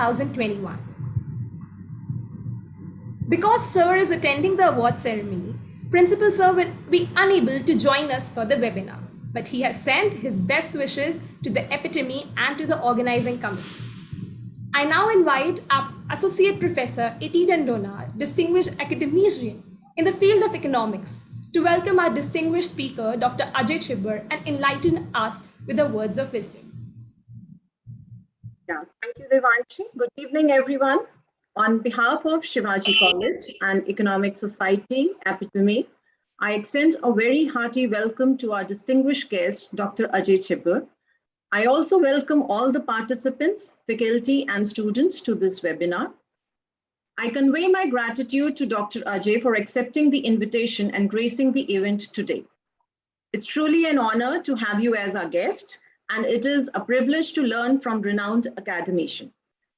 2021. Because Sir is attending the award ceremony, Principal Sir will be unable to join us for the webinar, but he has sent his best wishes to the epitome and to the organizing committee. I now invite our Associate Professor Iti Dandona, distinguished academician in the field of economics, to welcome our distinguished speaker, Dr. Ajay Sethi, and enlighten us with the words of wisdom. Yeah, thank you, Devanshi. Good evening, everyone. On behalf of Shivaji College and Economic Society, Epitome, I extend a very hearty welcome to our distinguished guest, Dr. Ajay Sethi. I also welcome all the participants, faculty, and students to this webinar. I convey my gratitude to Dr. Ajay for accepting the invitation and gracing the event today. It's truly an honor to have you as our guest, and it is a privilege to learn from renowned academician.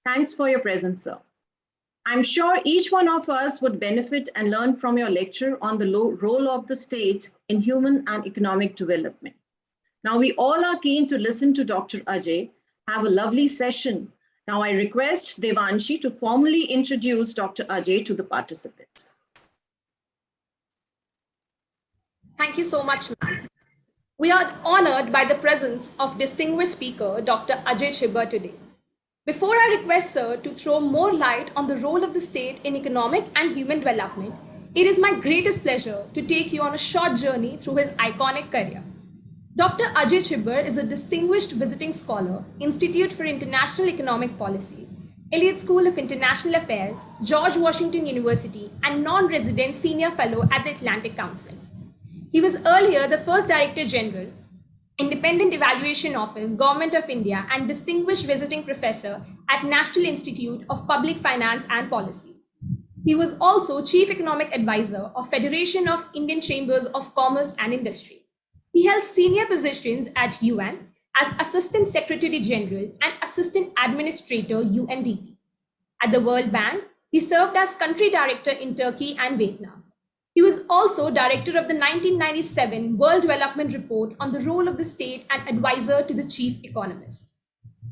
Thanks for your presence, sir. I'm sure each one of us would benefit and learn from your lecture on the role of the state in human and economic development. Now, we all are keen to listen to Dr. Ajay, have a lovely session. Now, I request Devanshi to formally introduce Dr. Ajay to the participants. Thank you so much, ma'am. We are honored by the presence of distinguished speaker, Dr. Ajay Sethi today. Before I request Sir to throw more light on the role of the state in economic and human development, it is my greatest pleasure to take you on a short journey through his iconic career. Dr. Ajay Sethi is a distinguished visiting scholar, Institute for International Economic Policy, Elliott School of International Affairs, George Washington University, and non-resident senior fellow at the Atlantic Council. He was earlier the first Director General, Independent Evaluation Office, Government of India, and Distinguished Visiting Professor at National Institute of Public Finance and Policy. He was also Chief Economic Advisor of Federation of Indian Chambers of Commerce and Industry. He held senior positions at UN as Assistant Secretary General and Assistant Administrator UNDP. At the World Bank, he served as Country Director in Turkey and Vietnam. He was also director of the 1997 World Development Report on the role of the state and advisor to the chief economist.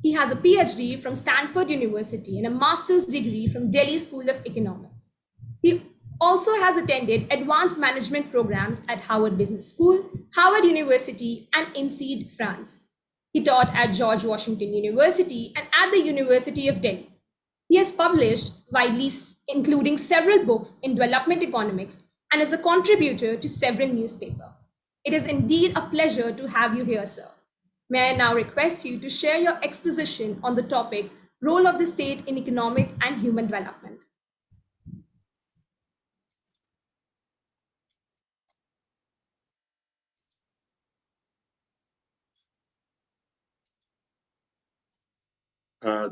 He has a PhD from Stanford University and a master's degree from Delhi School of Economics. He also has attended advanced management programs at Harvard Business School, Harvard University, and INSEAD, France. He taught at George Washington University and at the University of Delhi. He has published widely, including several books in development economics, and is a contributor to several newspapers. It is indeed a pleasure to have you here, sir. May I now request you to share your exposition on the topic, Role of the State in Economic and Human Development.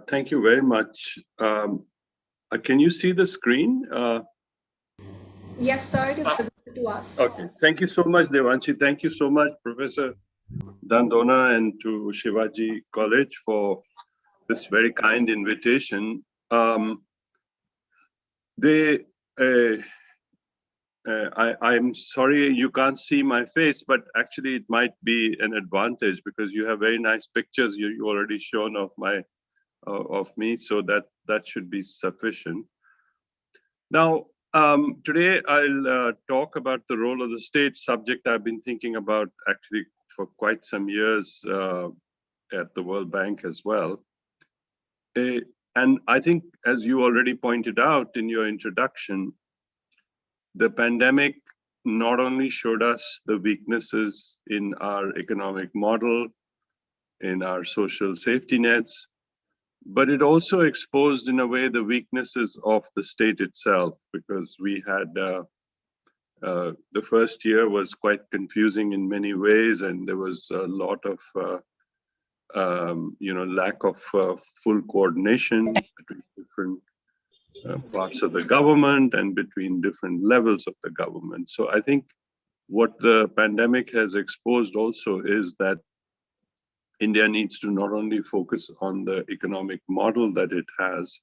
Thank you very much. Can you see the screen? Yes, sir, it is visible to us. Okay, thank you so much, Devanshi. Thank you so much, Professor Dandona, and to Shivaji College for this very kind invitation. I'm sorry you can't see my face, but actually it might be an advantage because you have very nice pictures you already shown of me, so that should be sufficient. Now, today I'll talk about the role of the state, subject I've been thinking about actually for quite some years at the World Bank as well. And I think, as you already pointed out in your introduction, the pandemic not only showed us the weaknesses in our economic model, in our social safety nets, but it also exposed in a way the weaknesses of the state itself, because we had the first year was quite confusing in many ways, and there was a lot of lack of full coordination between different parts of the government and between different levels of the government. So I think what the pandemic has exposed also is that India needs to not only focus on the economic model that it has,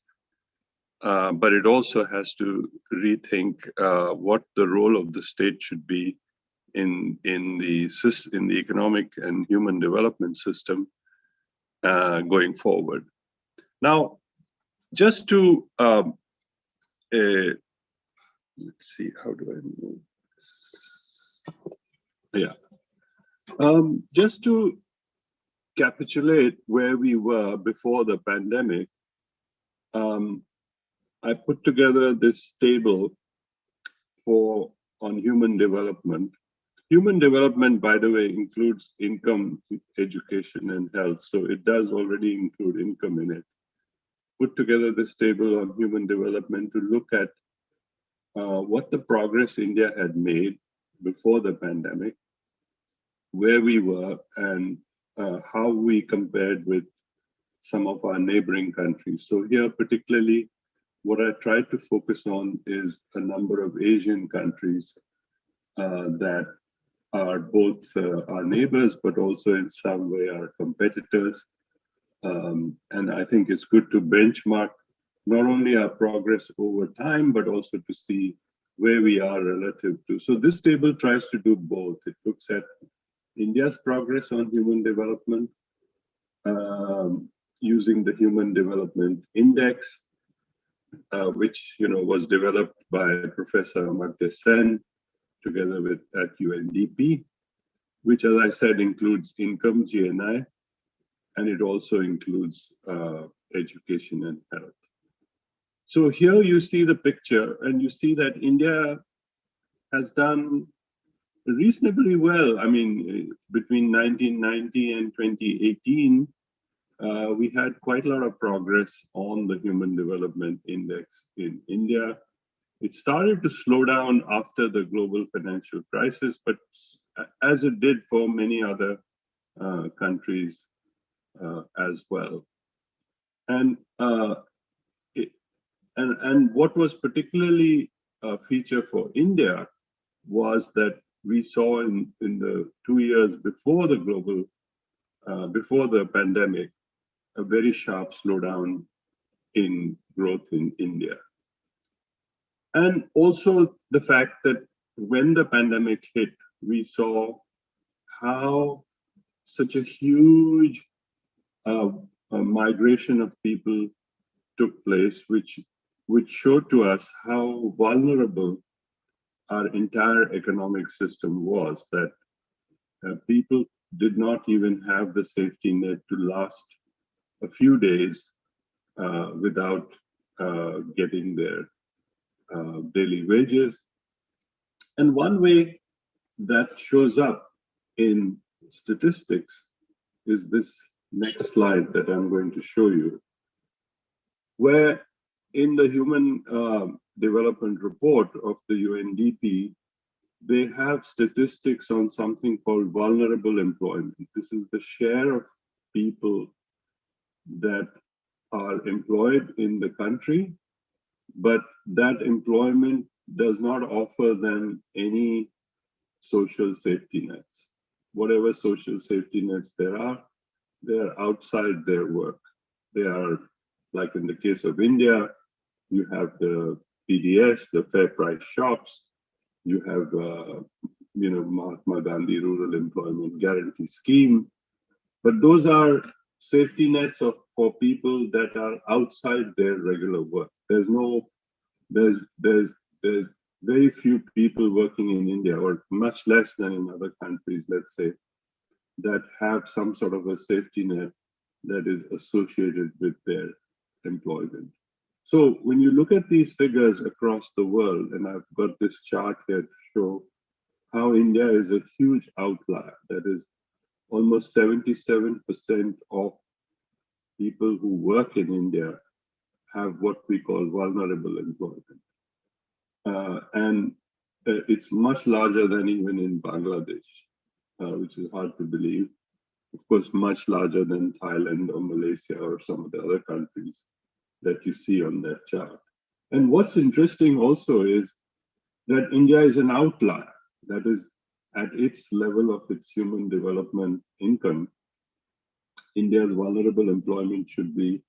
but it also has to rethink what the role of the state should be in the economic and human development system going forward. Now, just to let's see, how do I move this? Yeah. Just to capitulate where we were before the pandemic, I put together this table on human development. Human development, by the way, includes income, education, and health. So it does already include income in it. Put together this table on human development to look at what the progress India had made before the pandemic, where we were, and how we compared with some of our neighboring countries. So here, particularly, what I tried to focus on is a number of Asian countries that are both our neighbors, but also in some way our competitors. And I think it's good to benchmark not only our progress over time, but also to see where we are relative to. So this table tries to do both. It looks at India's progress on human development using the Human Development Index, which was developed by Professor Amartya Sen together with at UNDP, which, as I said, includes income, GNI, and it also includes education and health. So here you see the picture, and you see that India has done reasonably well. I mean, between 1990 and 2018, we had quite a lot of progress on the Human Development Index in India. It started to slow down after the global financial crisis, but as it did for many other countries as well. And what was particularly a feature for India was that we saw in the 2 years before the pandemic, a very sharp slowdown in growth in India. And also the fact that when the pandemic hit, we saw how such a huge migration of people took place, which showed to us how vulnerable our entire economic system was, that people did not even have the safety net to last a few days without getting their daily wages. And one way that shows up in statistics is this next slide that I'm going to show you, where in the Human Development Report of the UNDP, they have statistics on something called vulnerable employment. This is the share of people that are employed in the country, but that employment does not offer them any social safety nets. Whatever social safety nets there are, they're outside their work. They are, like in the case of India, you have the PDS, the fair price shops, you have Mahatma Gandhi Rural Employment Guarantee Scheme, but those are safety nets for people that are outside their regular work. There's very few people working in India, or much less than in other countries, let's say, that have some sort of a safety net that is associated with their employment. So when you look at these figures across the world, and I've got this chart here to show how India is a huge outlier, that is almost 77% of people who work in India have what we call vulnerable employment. And it's much larger than even in Bangladesh, which is hard to believe. Of course, much larger than Thailand or Malaysia or some of the other countries that you see on that chart. And what's interesting also is that India is an outlier. That is, at its level of its human development income, India's vulnerable employment should be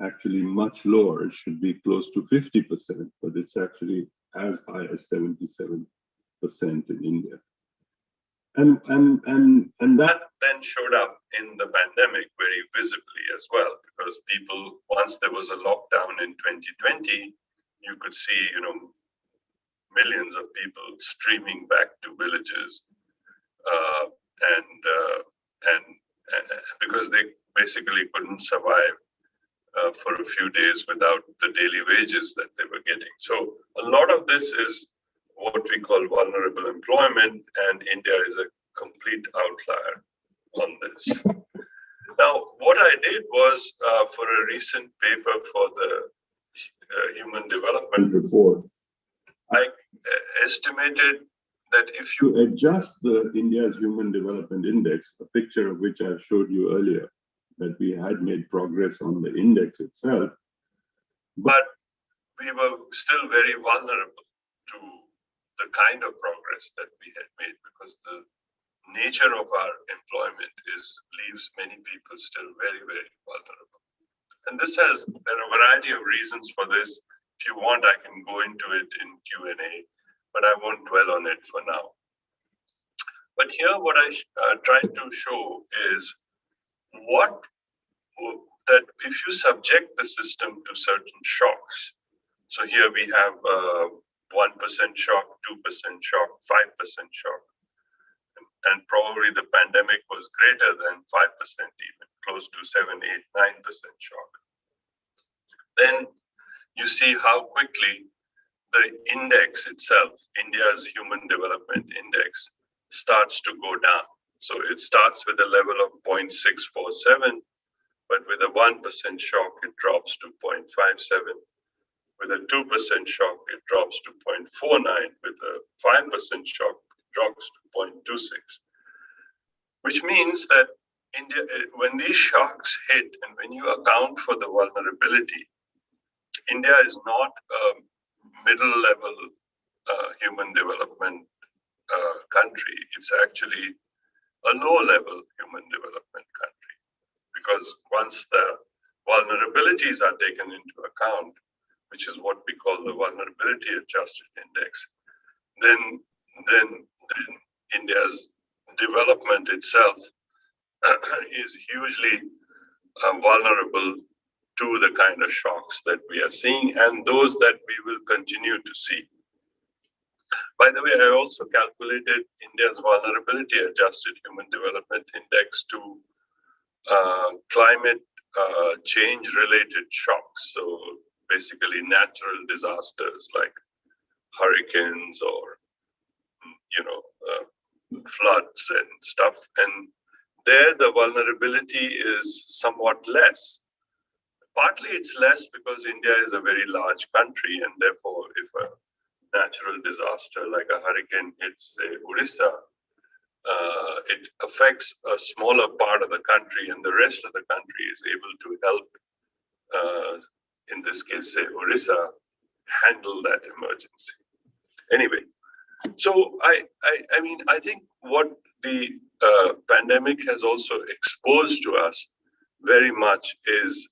actually much lower. It should be close to 50%, but it's actually as high as 77% in India. And that then showed up in the pandemic very visibly as well, because people, once there was a lockdown in 2020, you could see, millions of people streaming back to villages, uh, and, uh, and because they basically couldn't survive for a few days without the daily wages that they were getting. So a lot of this is what we call vulnerable employment, and India is a complete outlier on this. Now, what I did was for a recent paper for the Human Development Report, I estimated that if you adjust the India's Human Development Index, a picture of which I showed you earlier, that we had made progress on the index itself, but we were still very vulnerable to the kind of progress that we had made, because the nature of our employment leaves many people still very, very vulnerable. And this has, there are a variety of reasons for this. If you want, I can go into it in Q&A, but I won't dwell on it for now. But here, what I tried to show is that if you subject the system to certain shocks, so here we have 1% shock, 2% shock, 5% shock, and probably the pandemic was greater than 5%, even close to 7, 8, 9% shock. Then you see how quickly the index itself, India's Human Development Index, starts to go down. So it starts with a level of 0.647, but with a 1% shock, it drops to 0.57. With a 2% shock, it drops to 0.49. With a 5% shock, it drops to 0.26. Which means that India, when these shocks hit and when you account for the vulnerability, India is not a middle level human development country. It's actually a low level human development country, because once the vulnerabilities are taken into account, which is what we call the vulnerability adjusted index, then India's development itself is hugely vulnerable to the kind of shocks that we are seeing, and those that we will continue to see. By the way, I also calculated India's vulnerability adjusted human development index to climate change related shocks. So basically natural disasters like hurricanes or floods and stuff. And there the vulnerability is somewhat less. Partly it's less because India is a very large country, and therefore if a natural disaster like a hurricane hits, say, Orissa, it affects a smaller part of the country, and the rest of the country is able to help, in this case, say, Orissa, handle that emergency. Anyway, so I think what the pandemic has also exposed to us very much is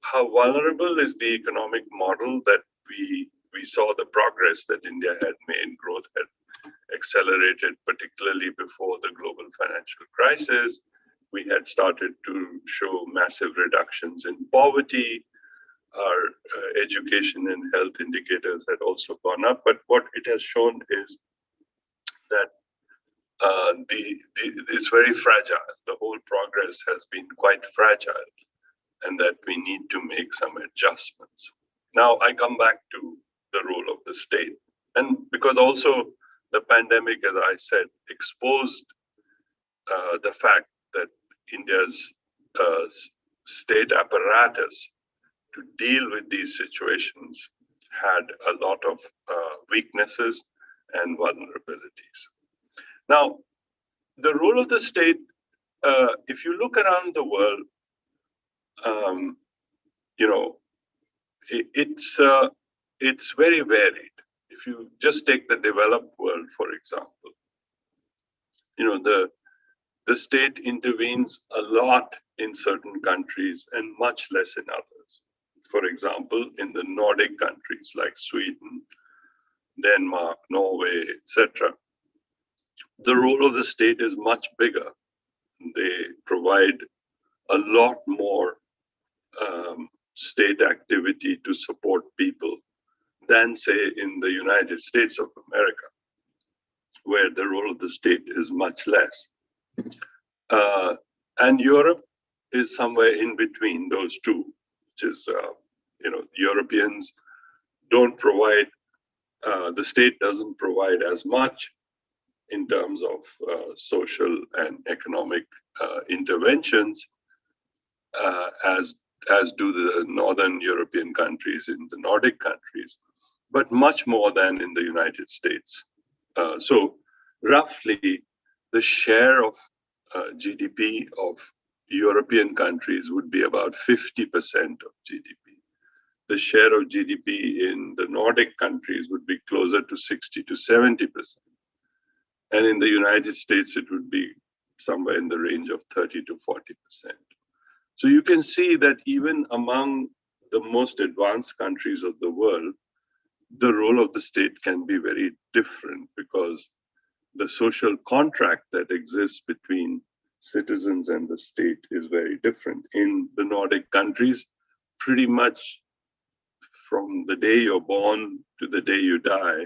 how vulnerable is the economic model that we saw the progress that India had made. Growth had accelerated, particularly before the global financial crisis. We had started to show massive reductions in poverty. Our education and health indicators had also gone up. But what it has shown is that it's very fragile. The whole progress has been quite fragile, and that we need to make some adjustments. Now I come back to the role of the state. And because also the pandemic, as I said, exposed the fact that India's state apparatus to deal with these situations had a lot of weaknesses and vulnerabilities. Now, the role of the state, if you look around the world, it's very varied. If you just take the developed world, for example, the state intervenes a lot in certain countries and much less in others. For example, in the Nordic countries like Sweden, Denmark, Norway, etc., the role of the state is much bigger. They provide a lot more state activity to support people than, say, in the United States of America, where the role of the state is much less. And Europe is somewhere in between those two, which is, Europeans don't provide, the state doesn't provide as much in terms of social and economic interventions as do the Northern European countries in the Nordic countries, but much more than in the United States. So roughly the share of GDP of European countries would be about 50% of GDP. The share of GDP in the Nordic countries would be closer to 60 to 70%. And in the United States, it would be somewhere in the range of 30 to 40%. So you can see that even among the most advanced countries of the world, the role of the state can be very different because the social contract that exists between citizens and the state is very different. In the Nordic countries, pretty much from the day you're born to the day you die,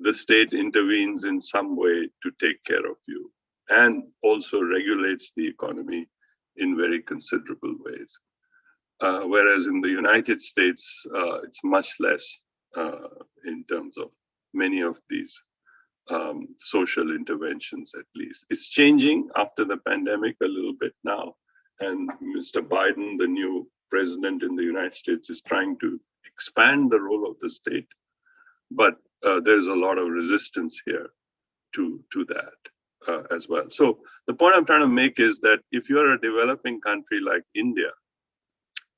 the state intervenes in some way to take care of you and also regulates the economy in very considerable ways. Whereas in the United States, it's much less in terms of many of these social interventions, at least. It's changing after the pandemic a little bit now. And Mr. Biden, the new president in the United States, is trying to expand the role of the state. But there's a lot of resistance here to that as well. So the point I'm trying to make is that if you're a developing country like India,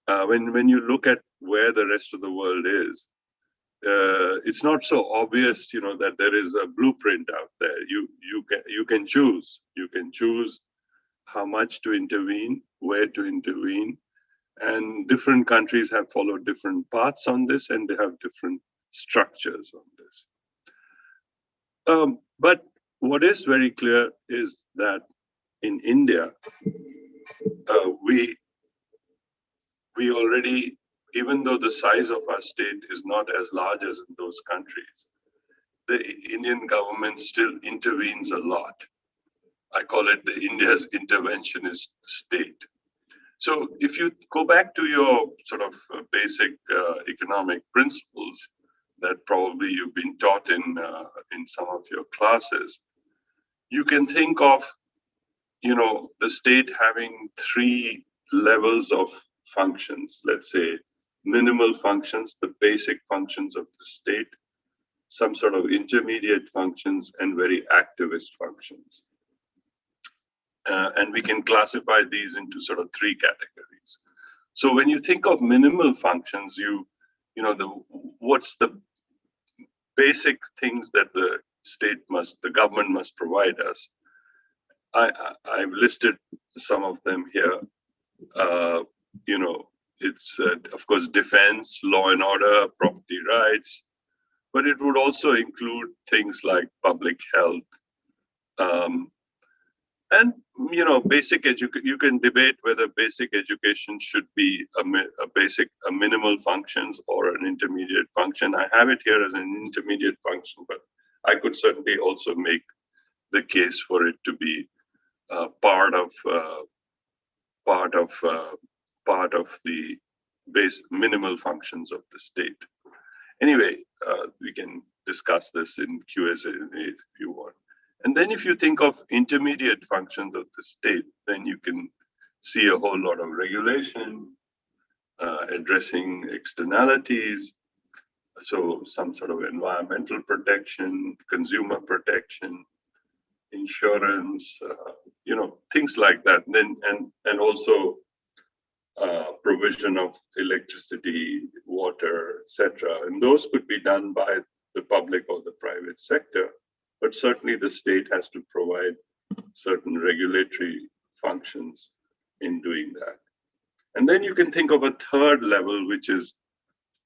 when you look at where the rest of the world is, it's not so obvious, that there is a blueprint out there. You can choose. You can choose how much to intervene, where to intervene, and different countries have followed different paths on this, and they have different structures on this. But what is very clear is that in India, we already, even though the size of our state is not as large as in those countries, the Indian government still intervenes a lot. I call it the India's interventionist state. So if you go back to your sort of basic economic principles that probably you've been taught in some of your classes, you can think of, the state having three levels of functions. Let's say minimal functions, the basic functions of the state, some sort of intermediate functions, and very activist functions. And we can classify these into sort of three categories. So when you think of minimal functions, what's the basic things that the government must provide us? I've listed some of them here. It's of course defense, law and order, property rights, but it would also include things like public health. And basic education. You can debate whether basic education should be a minimal functions or an intermediate function. I have it here as an intermediate function, but I could certainly also make the case for it to be part of the base minimal functions of the state. Anyway, we can discuss this in Q&A if you want. And then if you think of intermediate functions of the state, then you can see a whole lot of regulation, addressing externalities, so some sort of environmental protection, consumer protection, insurance, things like that. Then and also provision of electricity, water, etc. And those could be done by the public or the private sector. But certainly the state has to provide certain regulatory functions in doing that. And then you can think of a third level, which is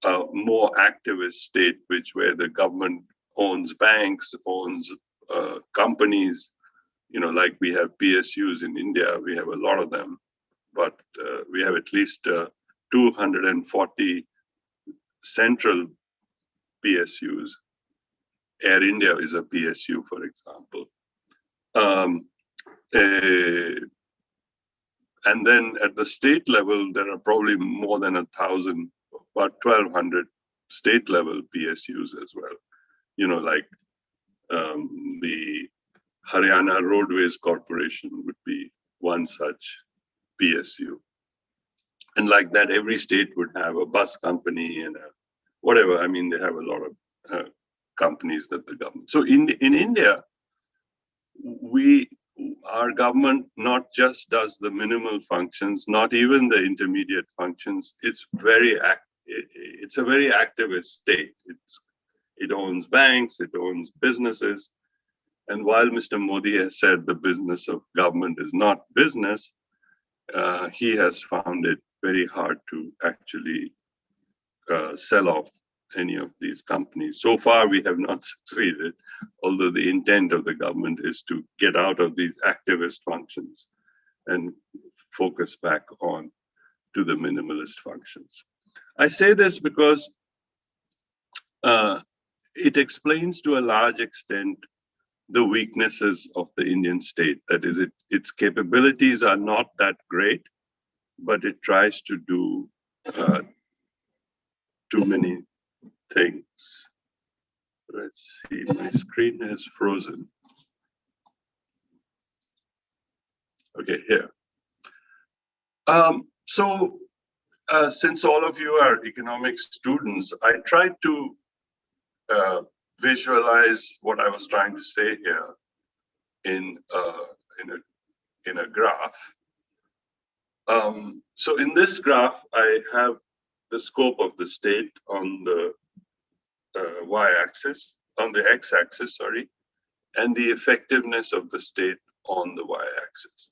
a more activist state, where the government owns banks, owns companies, like we have PSUs in India, we have a lot of them, but we have at least 240 central PSUs. Air India is a PSU, for example. And then at the state level, there are probably more than 1,000, about 1,200 state level PSUs as well. Like the Haryana Roadways Corporation would be one such PSU. And like that, every state would have a bus company and whatever. I mean, they have a lot of companies that the government. So in India, our government not just does the minimal functions, not even the intermediate functions. It's a very activist state. It owns banks, it owns businesses. And while Mr. Modi has said the business of government is not business, he has found it very hard to actually sell off any of these companies. So far, we have not succeeded, although the intent of the government is to get out of these activist functions and focus back on to the minimalist functions. I say this because it explains to a large extent the weaknesses of the Indian state. That is, its capabilities are not that great, but it tries to do too many things. Let's see, my screen has frozen. Okay, here. Since all of you are economics students, I tried to visualize what I was trying to say here in a graph. So in this graph, I have the scope of the state on the y-axis, on the x-axis, sorry, and the effectiveness of the state on the y-axis.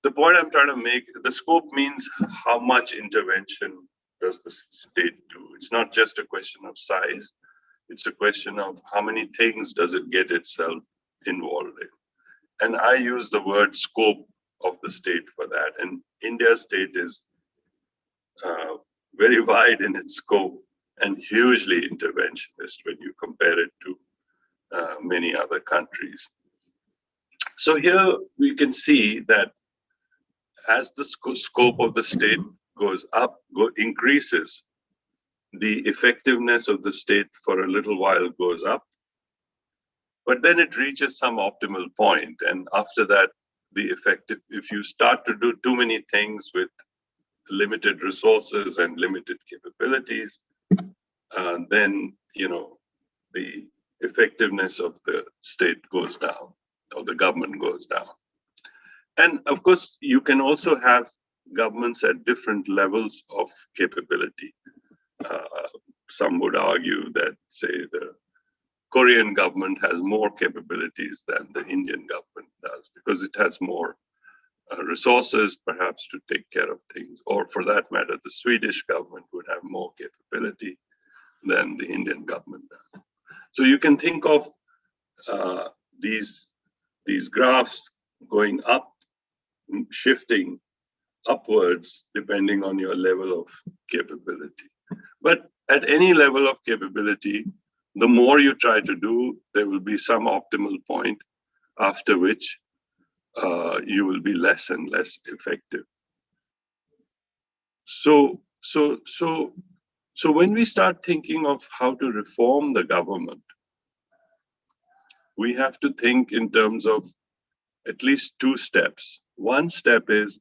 The point I'm trying to make, the scope means how much intervention does the state do? It's not just a question of size. It's a question of how many things does it get itself involved in. And I use the word scope of the state for that. And India's state is very wide in its scope and hugely interventionist when you compare it to many other countries. So here we can see that as the scope of the state goes up, increases, the effectiveness of the state for a little while goes up, but then it reaches some optimal point. And after that, if you start to do too many things with limited resources and limited capabilities, then, the effectiveness of the state goes down, or the government goes down. And of course, you can also have governments at different levels of capability. Some would argue that, say, the Korean government has more capabilities than the Indian government does, because it has more resources, perhaps, to take care of things. Or for that matter, the Swedish government would have more capability than the Indian government does. So you can think of these graphs going up, shifting upwards depending on your level of capability. But at any level of capability, the more you try to do, there will be some optimal point after which you will be less and less effective. So when we start thinking of how to reform the government, we have to think in terms of at least two steps. One step is,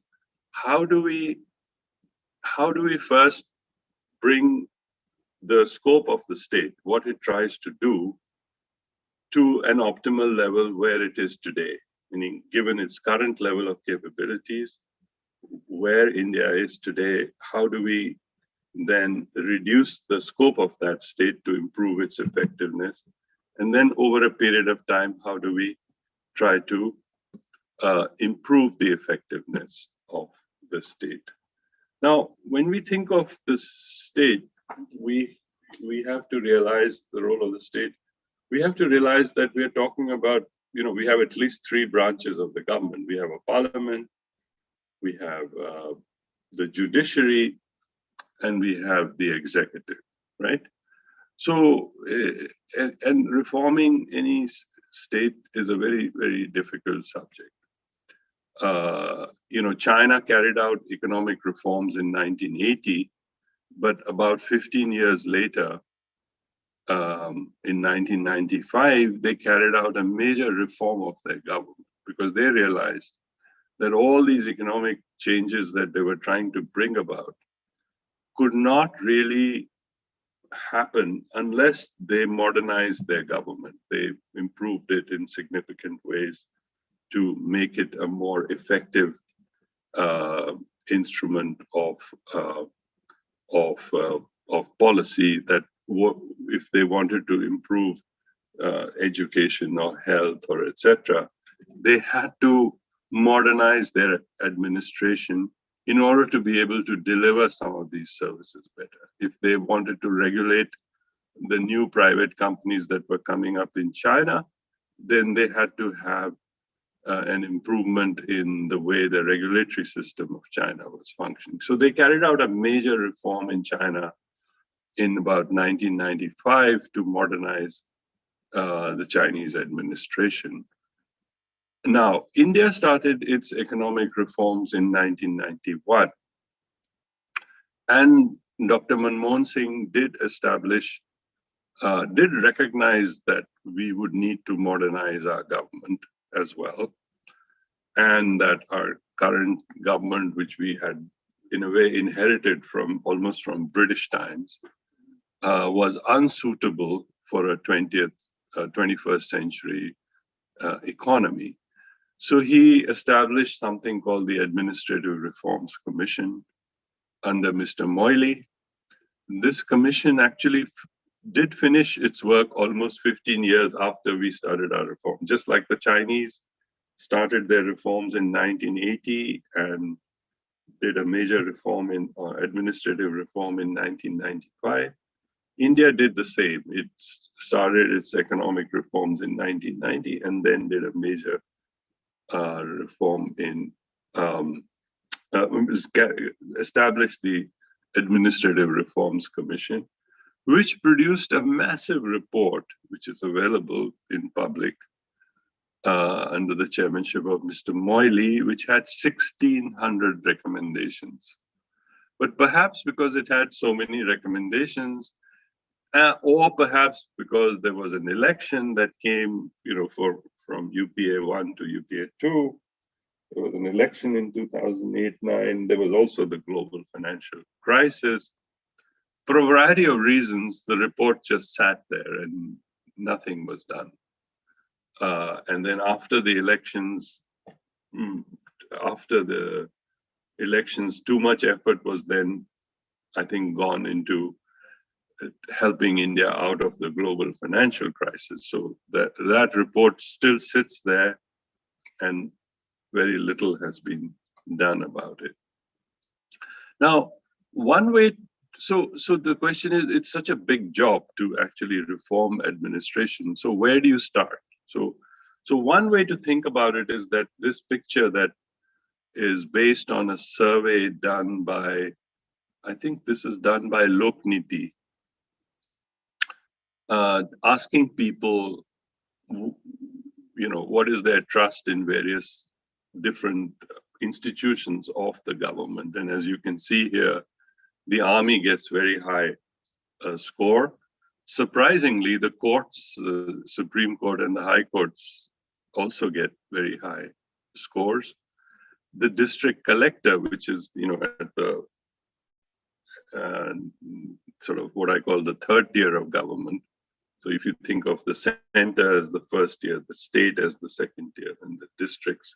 how do we first bring the scope of the state, what it tries to do, to an optimal level where it is today, meaning given its current level of capabilities, where India is today, how do we then reduce the scope of that state to improve its effectiveness? And then over a period of time, how do we try to improve the effectiveness of the state? Now, when we think of the state, we have to realize the role of the state. we have to realize that we're talking about, we have at least three branches of the government. We have a parliament, we have the judiciary, and we have the executive, right? So, and reforming any state is a very, very difficult subject. China carried out economic reforms in 1980, but about 15 years later, in 1995, they carried out a major reform of their government because they realized that all these economic changes that they were trying to bring about could not really happen unless they modernized their government. They improved it in significant ways to make it a more effective instrument of policy that if they wanted to improve education or health or etc., they had to modernize their administration in order to be able to deliver some of these services better. If they wanted to regulate the new private companies that were coming up in China, then they had to have an improvement in the way the regulatory system of China was functioning. So they carried out a major reform in China in about 1995 to modernize the Chinese administration. Now, India started its economic reforms in 1991. And Dr. Manmohan Singh did recognize that we would need to modernize our government as well. And that our current government, which we had in a way inherited almost from British times, was unsuitable for a 21st century economy. So he established something called the Administrative Reforms Commission under Mr. Moily. This commission actually did finish its work almost 15 years after we started our reform, just like the Chinese started their reforms in 1980 and did a major reform administrative reform in 1995. India did the same. It started its economic reforms in 1990 and then did a major reform established the Administrative Reforms Commission, which produced a massive report, which is available in public under the chairmanship of Mr. Moily, which had 1,600 recommendations. But perhaps because it had so many recommendations, or perhaps because there was an election that came, from UPA 1 to UPA 2. There was an election in 2008-9. There was also the global financial crisis. For a variety of reasons, the report just sat there and nothing was done. And then after the elections, too much effort was then, I think, gone into helping India out of the global financial crisis. So that report still sits there and very little has been done about it. Now, so the question is, it's such a big job to actually reform administration. So where do you start? So one way to think about it is that this picture that is based on a survey done by, I think this is done by Lokniti, asking people, what is their trust in various different institutions of the government. And as you can see here, the army gets very high score. Surprisingly, the courts, the Supreme Court and the High Courts also get very high scores. The district collector, which is, at the sort of what I call the third tier of government. So if you think of the center as the first tier, the state as the second tier, and the districts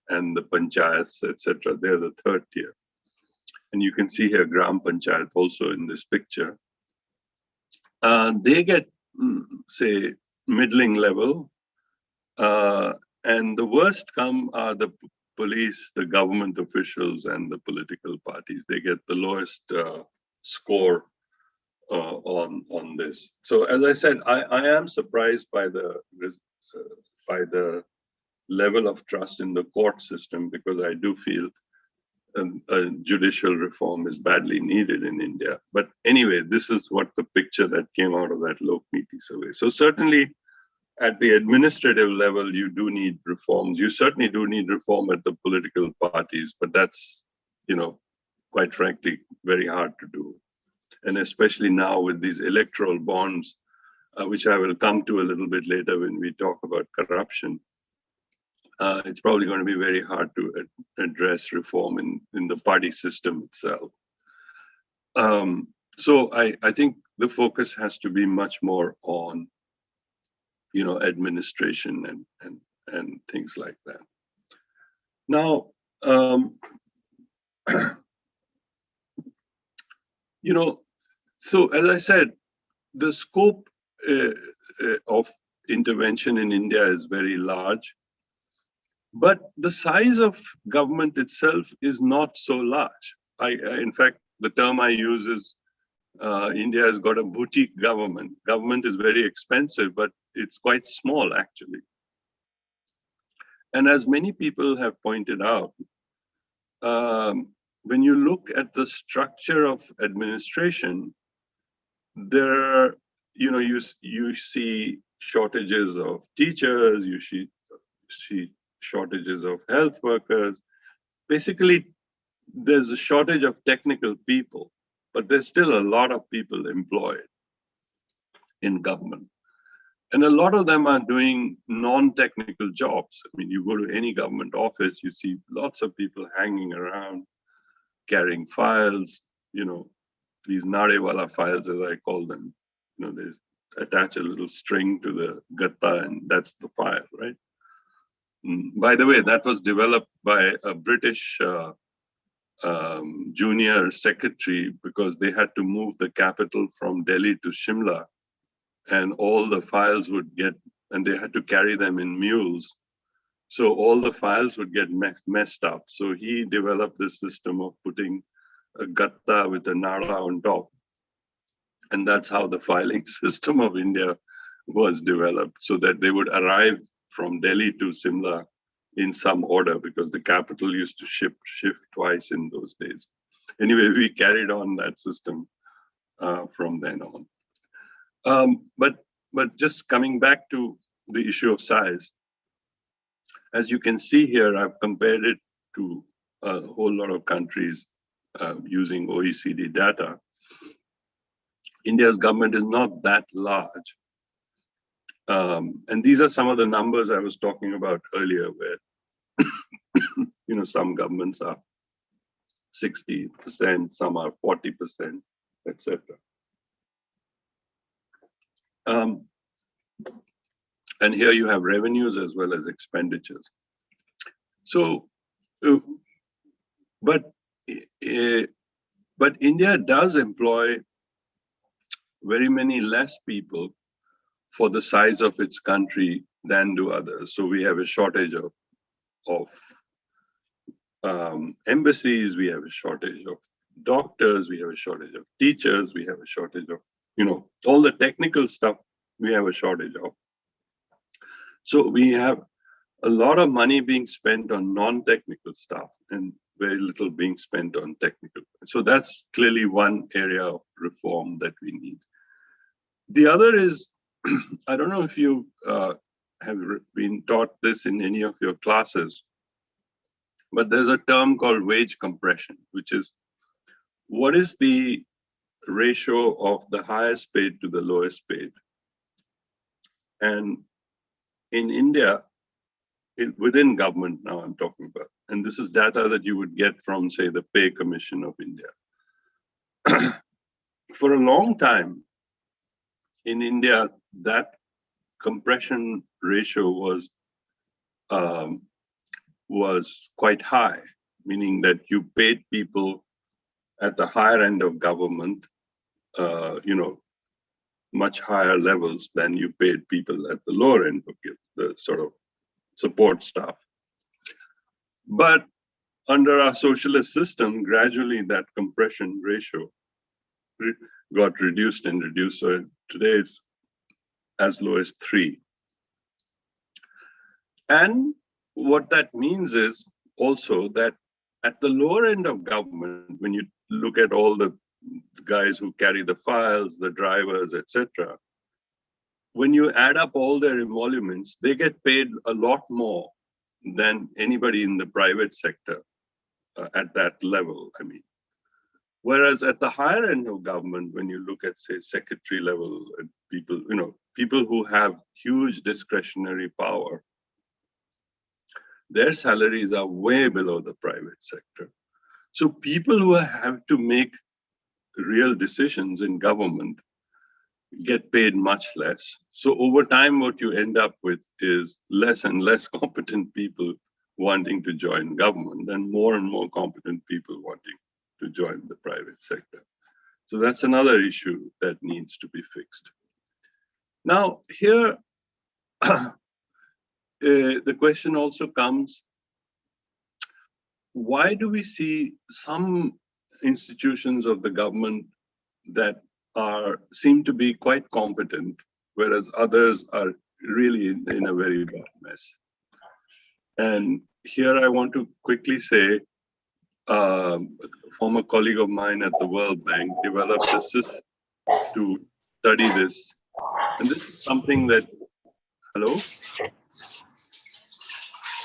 and the panchayats, etc., they're the third tier. And you can see here Gram Panchayat also in this picture. They get, say, middling level. And the worst are the police, the government officials, and the political parties. They get the lowest score on this. So as I said, I am surprised by the level of trust in the court system, because I do feel a judicial reform is badly needed in India. But anyway, this is what the picture that came out of that Lokniti survey. So certainly at the administrative level, you do need reforms. You certainly do need reform at the political parties, but that's, quite frankly, very hard to do. And especially now with these electoral bonds, which I will come to a little bit later when we talk about corruption, it's probably going to be very hard to address reform in the party system itself. So I think the focus has to be much more on, administration and things like that. Now, so as I said, the scope of intervention in India is very large, but the size of government itself is not so large. In fact, the term I use is India has got a boutique government. Government is very expensive, but it's quite small actually. And as many people have pointed out, when you look at the structure of administration, there, you see shortages of teachers, you see shortages of health workers. Basically, there's a shortage of technical people, but there's still a lot of people employed in government. And a lot of them are doing non-technical jobs. I mean, you go to any government office, you see lots of people hanging around, carrying files, these Nadewala files, as I call them. They attach a little string to the gatta, and that's the file, right? By the way, that was developed by a British junior secretary, because they had to move the capital from Delhi to Shimla, and all the files would get, and they had to carry them in mules. So all the files would get messed up. So he developed this system of putting a gatta with a nada on top. And that's how the filing system of India was developed, so that they would arrive from Delhi to Simla in some order, because the capital used to shift twice in those days. Anyway, we carried on that system from then on. But just coming back to the issue of size, as you can see here, I've compared it to a whole lot of countries using OECD data. India's government is not that large. And these are some of the numbers I was talking about earlier, where some governments are 60%, some are 40%, etc. And here you have revenues as well as expenditures. So, but India does employ very many less people for the size of its country than do others. So we have a shortage of embassies, we have a shortage of doctors, we have a shortage of teachers, we have a shortage of, all the technical stuff we have a shortage of. So we have a lot of money being spent on non-technical stuff and very little being spent on technical. So that's clearly one area of reform that we need. The other is, I don't know if you have been taught this in any of your classes, but there's a term called wage compression, which is what is the ratio of the highest paid to the lowest paid. And in India, within government now I'm talking about, and this is data that you would get from, say, the Pay Commission of India. For a long time in India, that compression ratio was quite high, meaning that you paid people at the higher end of government, much higher levels than you paid people at the lower end of the sort of support staff. But under our socialist system, gradually that compression ratio got reduced and reduced. So today it's as low as 3. And what that means is also that at the lower end of government, when you look at all the guys who carry the files, the drivers, etc., when you add up all their emoluments, they get paid a lot more than anybody in the private sector at that level. I mean, whereas at the higher end of government, when you look at, say, secretary level people, people who have huge discretionary power, their salaries are way below the private sector. So people who have to make real decisions in government get paid much less. So over time, what you end up with is less and less competent people wanting to join government and more competent people wanting to join the private sector. So that's another issue that needs to be fixed. Now, here, the question also comes, why do we see some institutions of the government that seem to be quite competent, whereas others are really in a very bad mess? And here I want to quickly say, a former colleague of mine at the World Bank developed a system to study this. And this is something that, hello?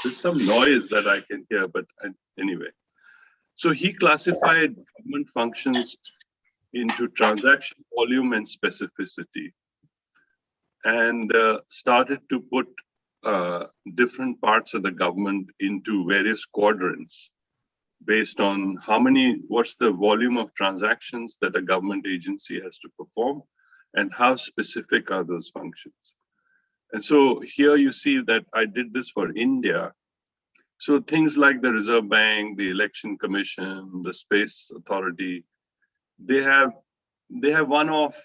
There's some noise that I can hear, but anyway. So he classified government functions into transaction volume and specificity, and started to put different parts of the government into various quadrants based on what's the volume of transactions that a government agency has to perform and how specific are those functions. And so here you see that I did this for India. So things like the Reserve Bank, the Election Commission, the Space Authority, they have one-off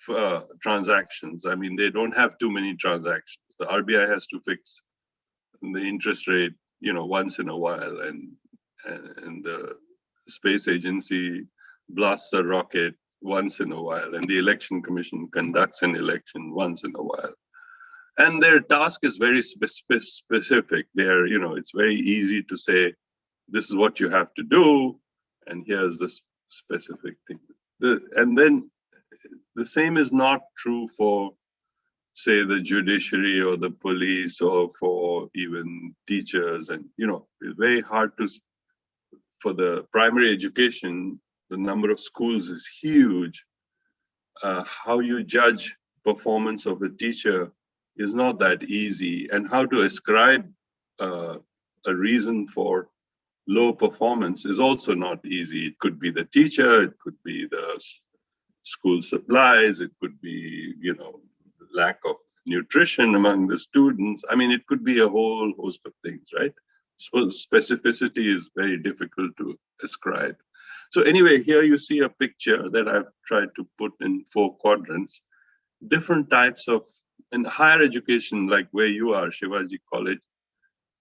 transactions. I mean, they don't have too many transactions. The RBI has to fix the interest rate, once in a while, and the space agency blasts a rocket once in a while, and the Election Commission conducts an election once in a while. And their task is very specific. It's very easy to say, this is what you have to do, and here's the specific thing. And then the same is not true for, say, the judiciary or the police or for even teachers. And, it's very hard for the primary education, the number of schools is huge. How you judge performance of a teacher is not that easy. And how to ascribe a reason for low performance is also not easy. It could be the teacher, it could be the school supplies, it could be, lack of nutrition among the students. I mean, it could be a whole host of things, right? So specificity is very difficult to ascribe. So anyway, here you see a picture that I've tried to put in 4 quadrants, different types of, in higher education, like where you are, Shivaji College,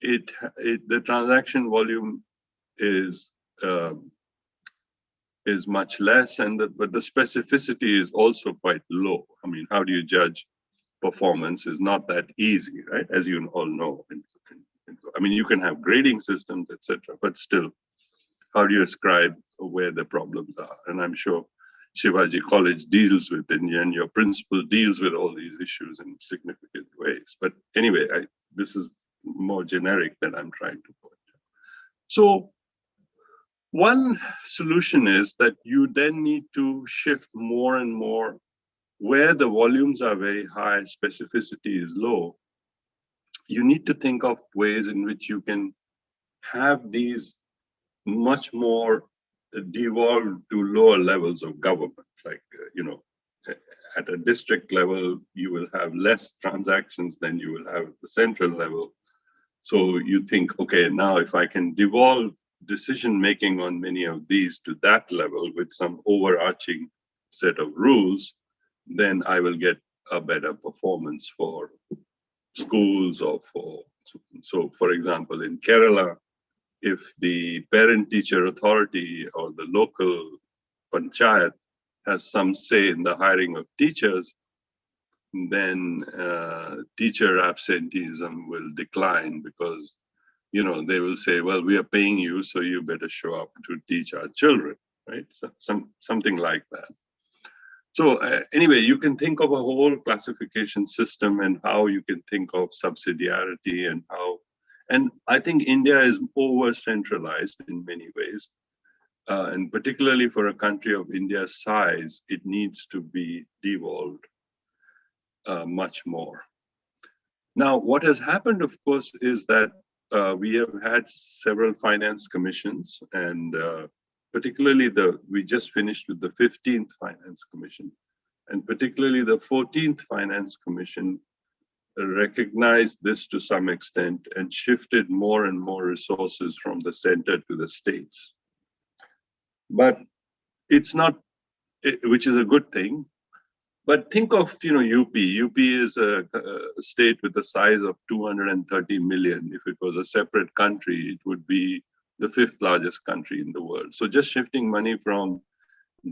the transaction volume is much less, but the specificity is also quite low. I mean, how do you judge performance is not that easy, right? As you all know. I mean, you can have grading systems, etc., but still, how do you ascribe where the problems are? And I'm sure Shivaji College deals with it, and your principal deals with all these issues in significant ways. But anyway, this is more generic that I'm trying to point out. So one solution is that you then need to shift more and more where the volumes are very high, specificity is low. You need to think of ways in which you can have these much more devolved to lower levels of government. Like, at a district level, you will have less transactions than you will have at the central level. So you think, okay, now if I can devolve decision-making on many of these to that level with some overarching set of rules, then I will get a better performance for schools or so for example, in Kerala, if the parent-teacher authority or the local panchayat has some say in the hiring of teachers, then teacher absenteeism will decline because, you know, they will say, well, we are paying you, so you better show up to teach our children, right? So something like that. So anyway, you can think of a whole classification system and how you can think of subsidiarity and how, and I think India is over centralized in many ways. And particularly for a country of India's size, it needs to be devolved much more. Now, what has happened, of course, is that we have had several finance commissions, and particularly we just finished with the 15th Finance Commission, and particularly the 14th Finance Commission recognized this to some extent and shifted more and more resources from the center to the states. But it's not, which is a good thing. But think of, you know, UP. UP is a state with the size of 230 million. If it was a separate country, it would be the 5th largest country in the world. So just shifting money from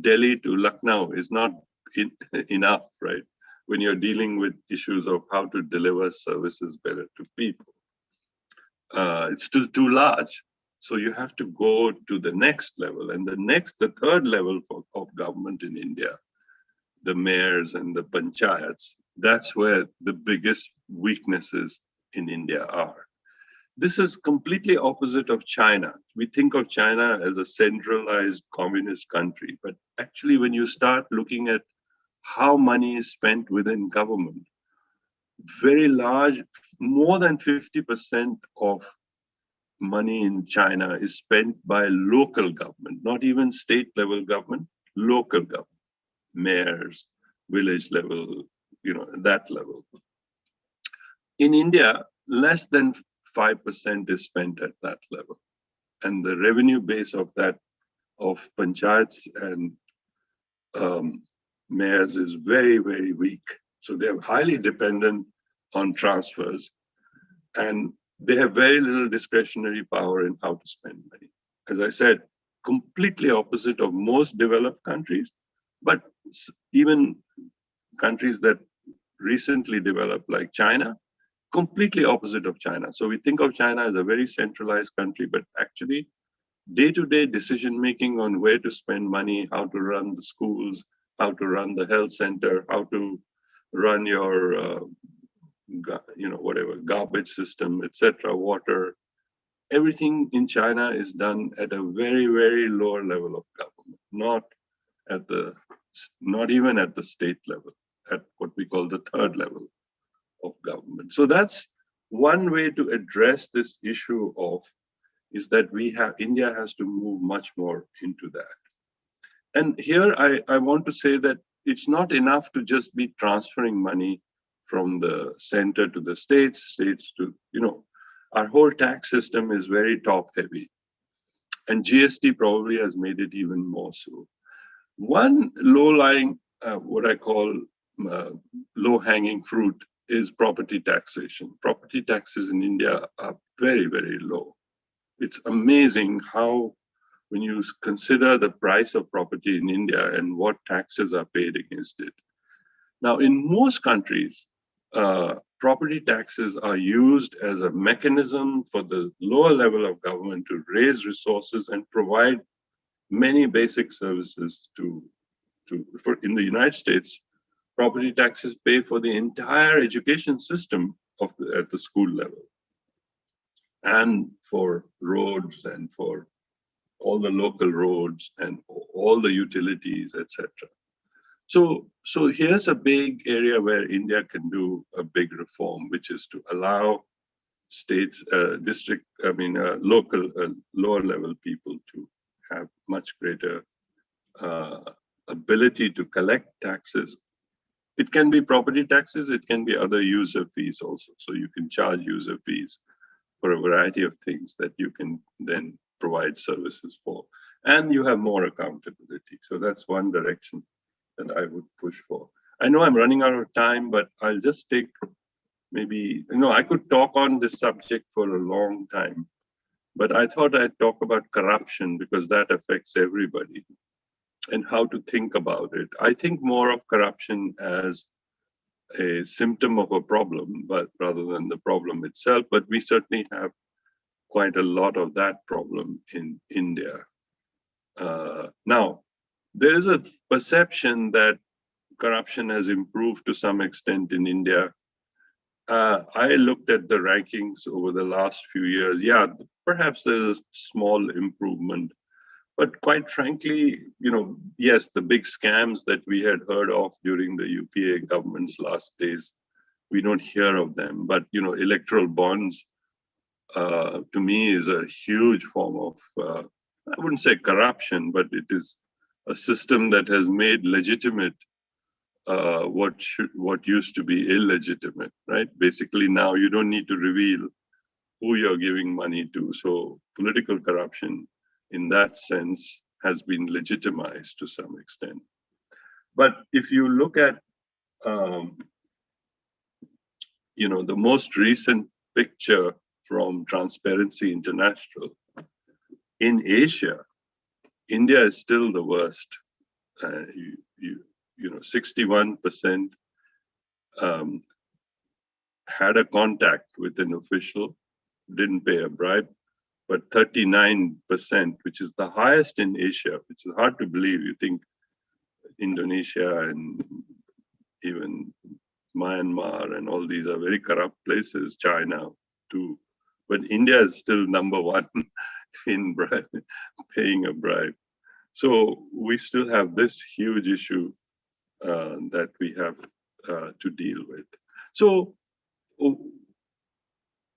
Delhi to Lucknow is not enough, right? When you're dealing with issues of how to deliver services better to people. It's still too large. So you have to go to the next level. And the third level of government in India, the mayors and the panchayats, that's where the biggest weaknesses in India are. This is completely opposite of China. We think of China as a centralized communist country, but actually when you start looking at how money is spent within government, very large, more than 50% of money in China is spent by local government, not even state level government, local government, mayors, village level, you know, that level. In India, less than 5% is spent at that level. And the revenue base of that, of panchayats and mayors is very, very weak. So they're highly dependent on transfers. And they have very little discretionary power in how to spend money. As I said, completely opposite of most developed countries, but even countries that recently developed like China, completely opposite of China. So we think of China as a very centralized country, but actually day-to-day decision-making on where to spend money, how to run the schools, how to run the health center, how to run your whatever, garbage system, etc., water. Everything in China is done at a very, very lower level of government, not even at the state level, at what we call the third level of government. So that's one way to address this issue is that India has to move much more into that. And here I want to say that it's not enough to just be transferring money from the center to the states to, our whole tax system is very top heavy. And GST probably has made it even more so. One low-lying, what I call low-hanging fruit is property taxation. Property taxes in India are very, very low. It's amazing how, when you consider the price of property in India and what taxes are paid against it. Now, in most countries, property taxes are used as a mechanism for the lower level of government to raise resources and provide many basic services in the United States. Property taxes pay for the entire education system at the school level, and for roads and for all the local roads and all the utilities, etc. So here's a big area where India can do a big reform, which is to allow states, local, lower level people to have much greater ability to collect taxes. It can be property taxes, it can be other user fees also. So you can charge user fees for a variety of things that you can then provide services for. And you have more accountability. So that's one direction that I would push for. I know I'm running out of time, but I'll just take maybe, I could talk on this subject for a long time, but I thought I'd talk about corruption because that affects everybody. and how to think about it. I think more of corruption as a symptom of a problem, but rather than the problem itself. But we certainly have quite a lot of that problem in India. Now, there is a perception that corruption has improved to some extent in India. I looked at the rankings over the last few years. Yeah, perhaps there's a small improvement. But quite frankly, yes, the big scams that we had heard of during the UPA government's last days, we don't hear of them. But, electoral bonds, to me, is a huge form of, I wouldn't say corruption, but it is a system that has made legitimate what used to be illegitimate, right? Basically, now you don't need to reveal who you're giving money to. So political corruption, in that sense, has been legitimized to some extent. But if you look at, the most recent picture from Transparency International, in Asia, India is still the worst. 61% had a contact with an official, didn't pay a bribe, but 39%, which is the highest in Asia, which is hard to believe. You think Indonesia and even Myanmar and all these are very corrupt places, China too. But India is still number one in paying a bribe. So we still have this huge issue that we have to deal with. So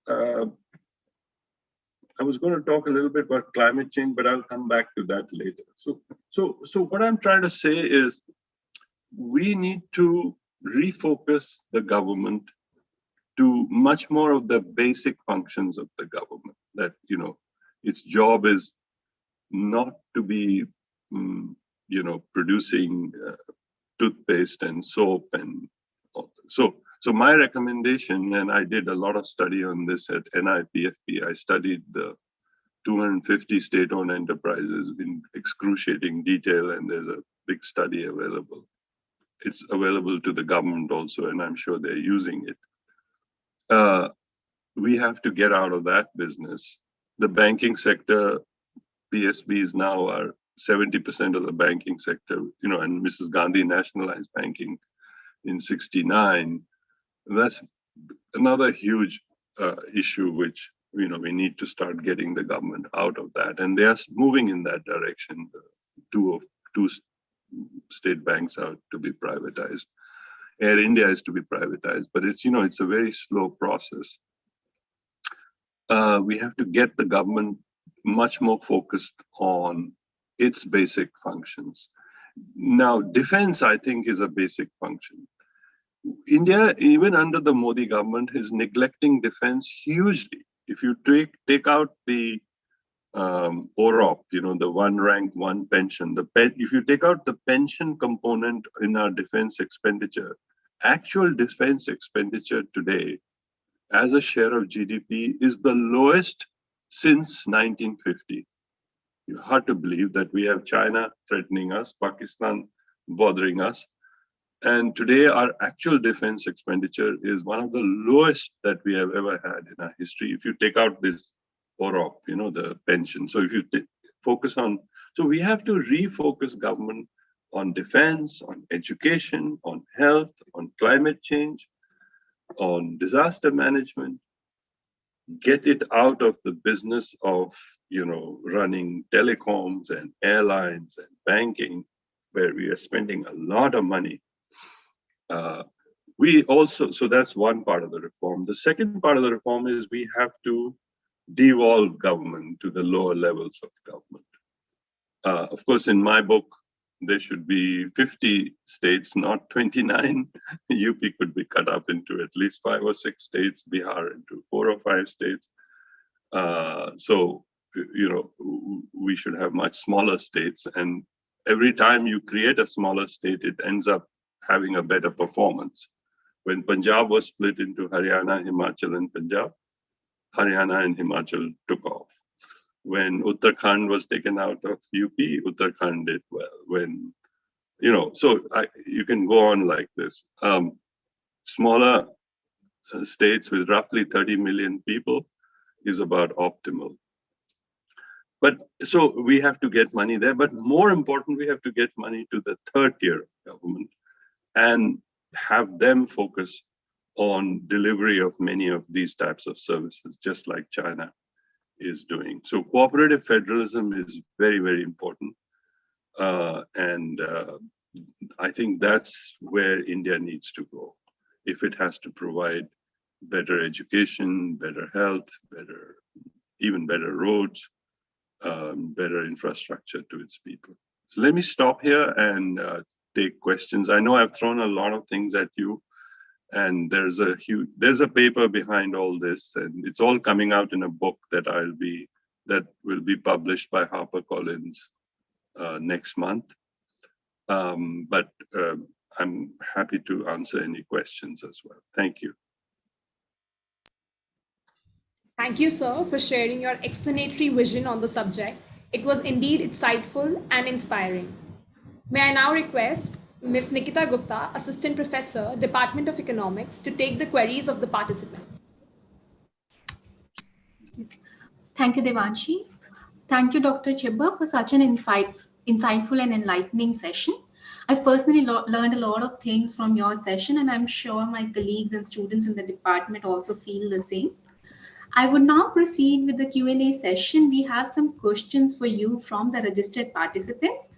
I was going to talk a little bit about climate change, but I'll come back to that later. So what I'm trying to say is we need to refocus the government to much more of the basic functions of the government. That, its job is not to be, producing toothpaste and soap and so my recommendation, and I did a lot of study on this at NIPFP. I studied the 250 state-owned enterprises in excruciating detail, and there's a big study available. It's available to the government also, and I'm sure they're using it. We have to get out of that business. The banking sector, PSBs now are 70% of the banking sector, and Mrs. Gandhi nationalized banking in 1969. That's another huge issue, which, we need to start getting the government out of that. And they are moving in that direction. Two state banks are to be privatized. Air India is to be privatized, but it's a very slow process. We have to get the government much more focused on its basic functions. Now, defense, I think, is a basic function. India, even under the Modi government, is neglecting defense hugely. If you take out the OROP, the one rank, one pension, if you take out the pension component in our defense expenditure, actual defense expenditure today as a share of GDP is the lowest since 1950. You hard to believe that we have China threatening us, Pakistan bothering us. And today our actual defense expenditure is one of the lowest that we have ever had in our history. If you take out this OROP, the pension. So if you focus on, so we have to refocus government on defense, on education, on health, on climate change, on disaster management, get it out of the business of, running telecoms and airlines and banking, where we are spending a lot of money. So that's one part of the reform. The second part of the reform is we have to devolve government to the lower levels of government. Of course, in my book, there should be 50 states, not 29. UP could be cut up into at least 5 or 6 states, Bihar into 4 or 5 states. So, we should have much smaller states. And every time you create a smaller state, it ends up having a better performance. When Punjab was split into Haryana, Himachal, and Punjab, Haryana and Himachal took off. When Uttarakhand was taken out of UP, Uttarakhand did well. When, you can go on like this. Smaller states with roughly 30 million people is about optimal. But so we have to get money there. But more important, we have to get money to the third tier government and have them focus on delivery of many of these types of services, just like China is doing. So cooperative federalism is very, very important. And I think that's where India needs to go. If it has to provide better education, better health, even better roads, better infrastructure to its people. So let me stop here and take questions. I know I've thrown a lot of things at you, and there's a paper behind all this, and it's all coming out in a book that will be published by HarperCollins next month. But I'm happy to answer any questions as well. Thank you. Thank you, sir, for sharing your explanatory vision on the subject. It was indeed insightful and inspiring. May I now request Ms. Nikita Gupta, Assistant Professor, Department of Economics, to take the queries of the participants. Thank you, Devanshi. Thank you, Dr. Chibba, for such an insightful and enlightening session. I've personally learned a lot of things from your session, and I'm sure my colleagues and students in the department also feel the same. I would now proceed with the Q&A session. We have some questions for you from the registered participants.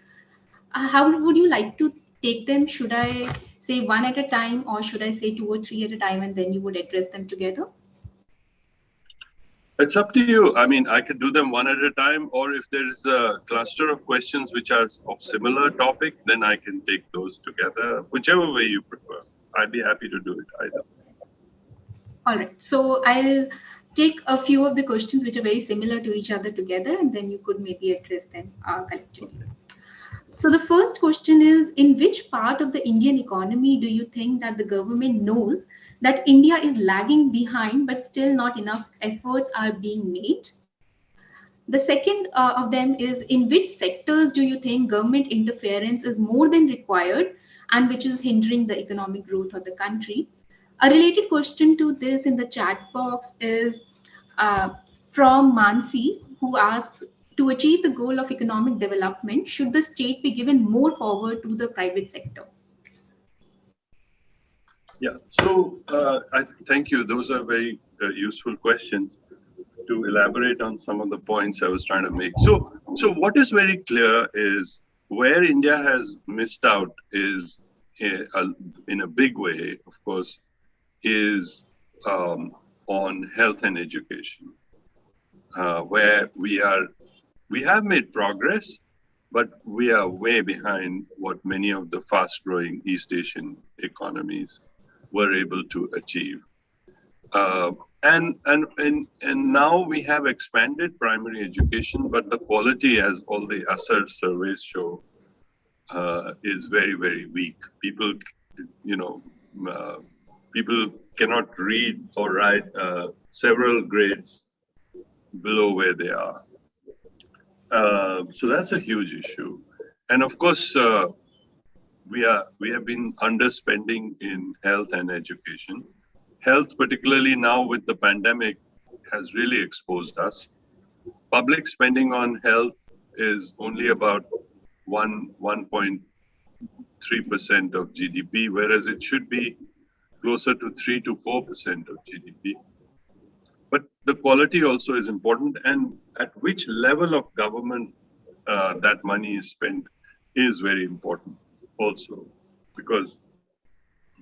How would you like to take them? Should I say one at a time, or should I say two or three at a time, and then you would address them together? It's up to you. I mean, I could do them one at a time, or if there's a cluster of questions which are of similar topic, then I can take those together, whichever way you prefer. I'd be happy to do it either. All right. So I'll take a few of the questions which are very similar to each other together, and then you could maybe address them collectively. Okay. So the first question is, in which part of the Indian economy do you think that the government knows that India is lagging behind, but still not enough efforts are being made? The second of them is, in which sectors do you think government interference is more than required and which is hindering the economic growth of the country? A related question to this in the chat box is from Mansi, who asks, to achieve the goal of economic development, should the state be given more power to the private sector? Yeah, so thank you. Those are very useful questions to elaborate on some of the points I was trying to make. So what is very clear is where India has missed out is in a big way, of course, is on health and education, where we have made progress, but we are way behind what many of the fast-growing East Asian economies were able to achieve. And now we have expanded primary education, but the quality, as all the ASER surveys show, is very, very weak. People, people cannot read or write several grades below where they are. So that's a huge issue. And of course, we have been underspending in health and education. Health, particularly now with the pandemic, has really exposed us. Public spending on health is only about 1.3% of GDP, whereas it should be closer to 3 to 4% of GDP. But the quality also is important, and at which level of government that money is spent is very important also, because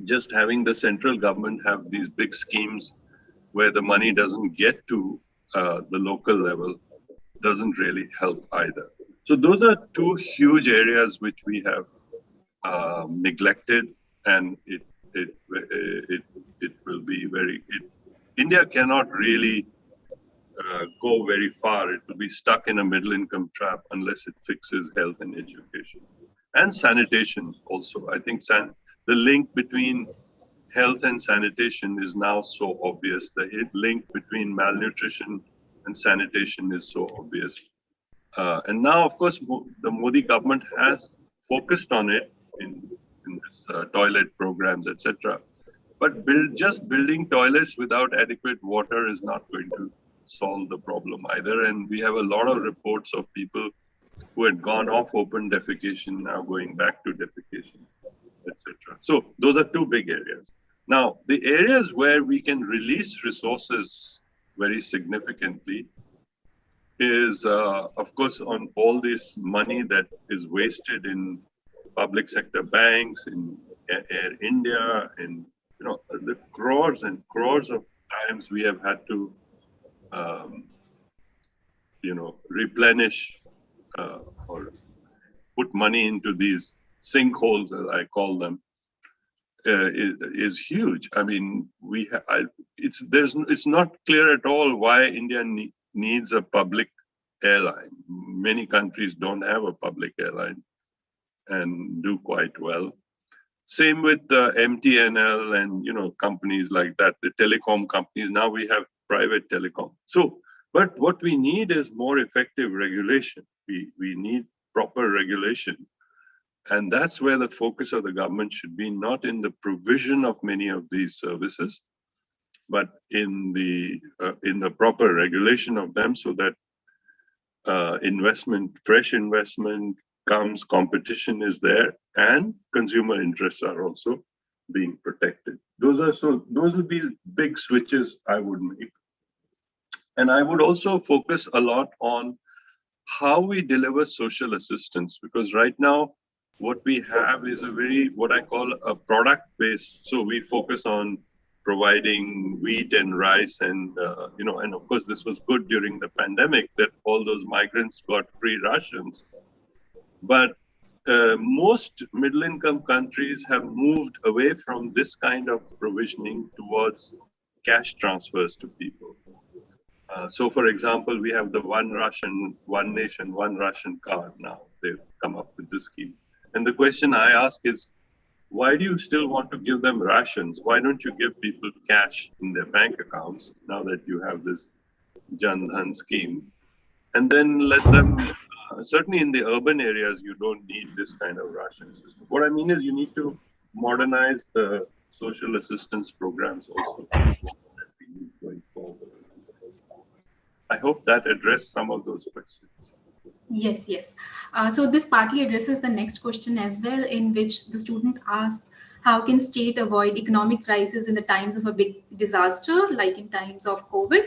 just having the central government have these big schemes where the money doesn't get to the local level doesn't really help either. So those are two huge areas which we have neglected, and it will be India cannot really go very far. It will be stuck in a middle income trap unless it fixes health and education. And sanitation also. I think the link between health and sanitation is now so obvious. The link between malnutrition and sanitation is so obvious. And now, of course, the Modi government has focused on it in this toilet programs, etc. But just building toilets without adequate water is not going to solve the problem either. And we have a lot of reports of people who had gone off open defecation now going back to defecation, etc. So those are two big areas. Now, the areas where we can release resources very significantly is, of course, on all this money that is wasted in public sector banks, in Air India, in the crores and crores of times we have had to, replenish or put money into these sinkholes, as I call them, is huge. I mean, it's not clear at all why India needs a public airline. Many countries don't have a public airline and do quite well. Same with MTNL and companies like that, the telecom companies. Now we have private telecom. So, but what we need is more effective regulation. We need proper regulation. And that's where the focus of the government should be, not in the provision of many of these services, but in the proper regulation of them, so that fresh investment comes, competition is there, and consumer interests are also being protected. Those will be big switches I would make. And I would also focus a lot on how we deliver social assistance, because right now what we have is what I call a product based. So we focus on providing wheat and rice, and and of course this was good during the pandemic that all those migrants got free rations. But most middle income countries have moved away from this kind of provisioning towards cash transfers to people. So, for example, we have the one nation, one Ration card now. They've come up with this scheme. And the question I ask is, why do you still want to give them rations? Why don't you give people cash in their bank accounts now that you have this Jan Dhan scheme? And then let them, certainly in the urban areas, you don't need this kind of ration system. What I mean is you need to modernize the social assistance programs also going forward. I hope that addressed some of those questions. Yes, yes. So this partly addresses the next question as well, in which the student asked, how can state avoid economic crisis in the times of a big disaster, like in times of COVID?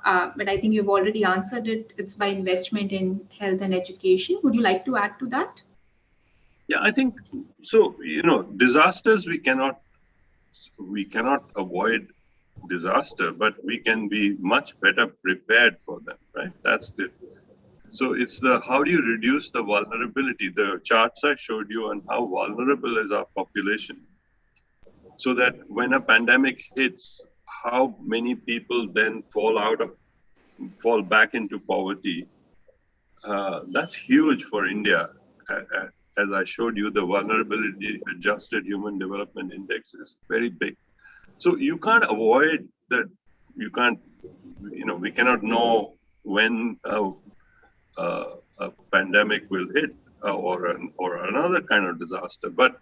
But I think you've already answered it. It's by investment in health and education. Would you like to add to that? Yeah, I think so. Disasters we cannot avoid disaster, but we can be much better prepared for them, right? So it's how do you reduce the vulnerability? The charts I showed you on how vulnerable is our population, so that when a pandemic hits, how many people then fall back into poverty. That's huge for India. As I showed you, the vulnerability adjusted human development index is very big. So you can't avoid that. We cannot know when a pandemic will hit or another kind of disaster, but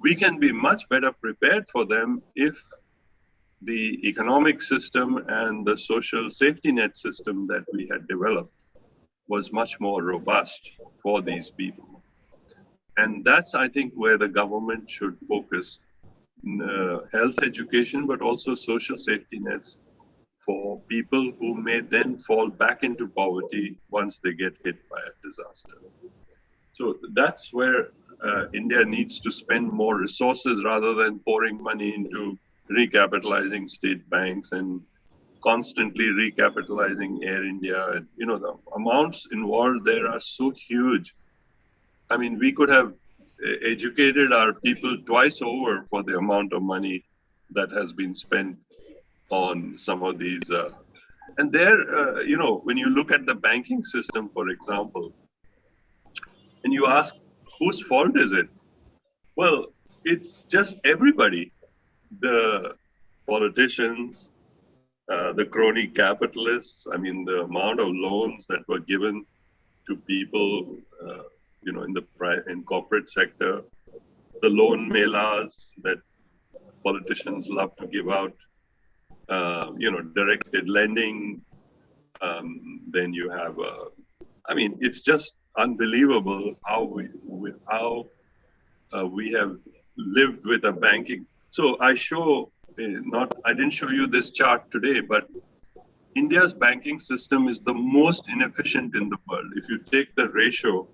we can be much better prepared for them if the economic system and the social safety net system that we had developed was much more robust for these people. And that's, I think, where the government should focus. Health education, but also social safety nets for people who may then fall back into poverty once they get hit by a disaster. So that's where India needs to spend more resources rather than pouring money into recapitalizing state banks and constantly recapitalizing Air India. And, the amounts involved there are so huge. I mean, we could have educated our people twice over for the amount of money that has been spent on some of these. And there, when you look at the banking system, for example, and you ask, whose fault is it? Well, it's just everybody, the politicians, the crony capitalists. I mean, the amount of loans that were given to people, in the in corporate sector, the loan melas that politicians love to give out, directed lending. Then you have, it's just unbelievable how we have lived with a banking. So I didn't show you this chart today, but India's banking system is the most inefficient in the world. If you take the ratio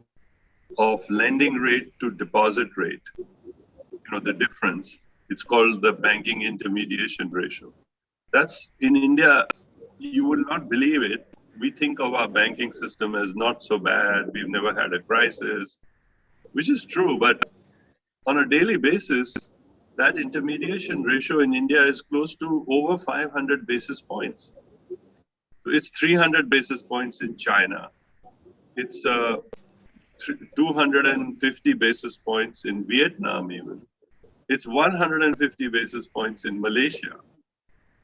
of lending rate to deposit rate, the difference, it's called the banking intermediation ratio. That's in India, you will not believe it. We think of our banking system as not so bad. We've never had a crisis, which is true. But on a daily basis, that intermediation ratio in India is close to over 500 basis points. It's 300 basis points in China. It's 250 basis points in Vietnam even. It's 150 basis points in Malaysia.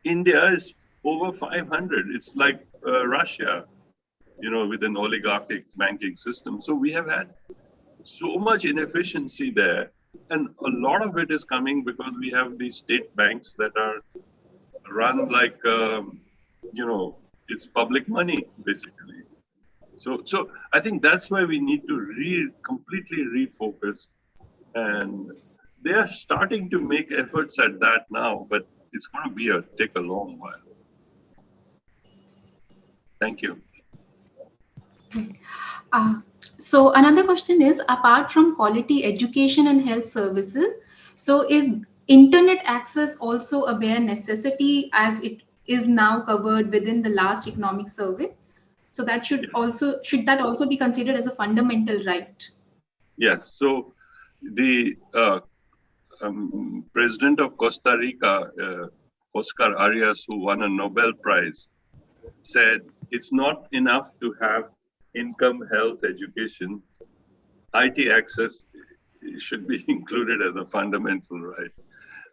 India is over 500. It's like Russia, with an oligarchic banking system. So we have had so much inefficiency there. And a lot of it is coming because we have these state banks that are run like, it's public money, basically. So I think that's why we need to completely refocus. And they are starting to make efforts at that now, but it's going to take a long while. Thank you. So another question is, apart from quality education and health services, so is internet access also a bare necessity as it is now covered within the last economic survey? So that should that also be considered as a fundamental right? Yes. So the president of Costa Rica, Oscar Arias, who won a Nobel Prize, said it's not enough to have income, health, education. IT access should be included as a fundamental right.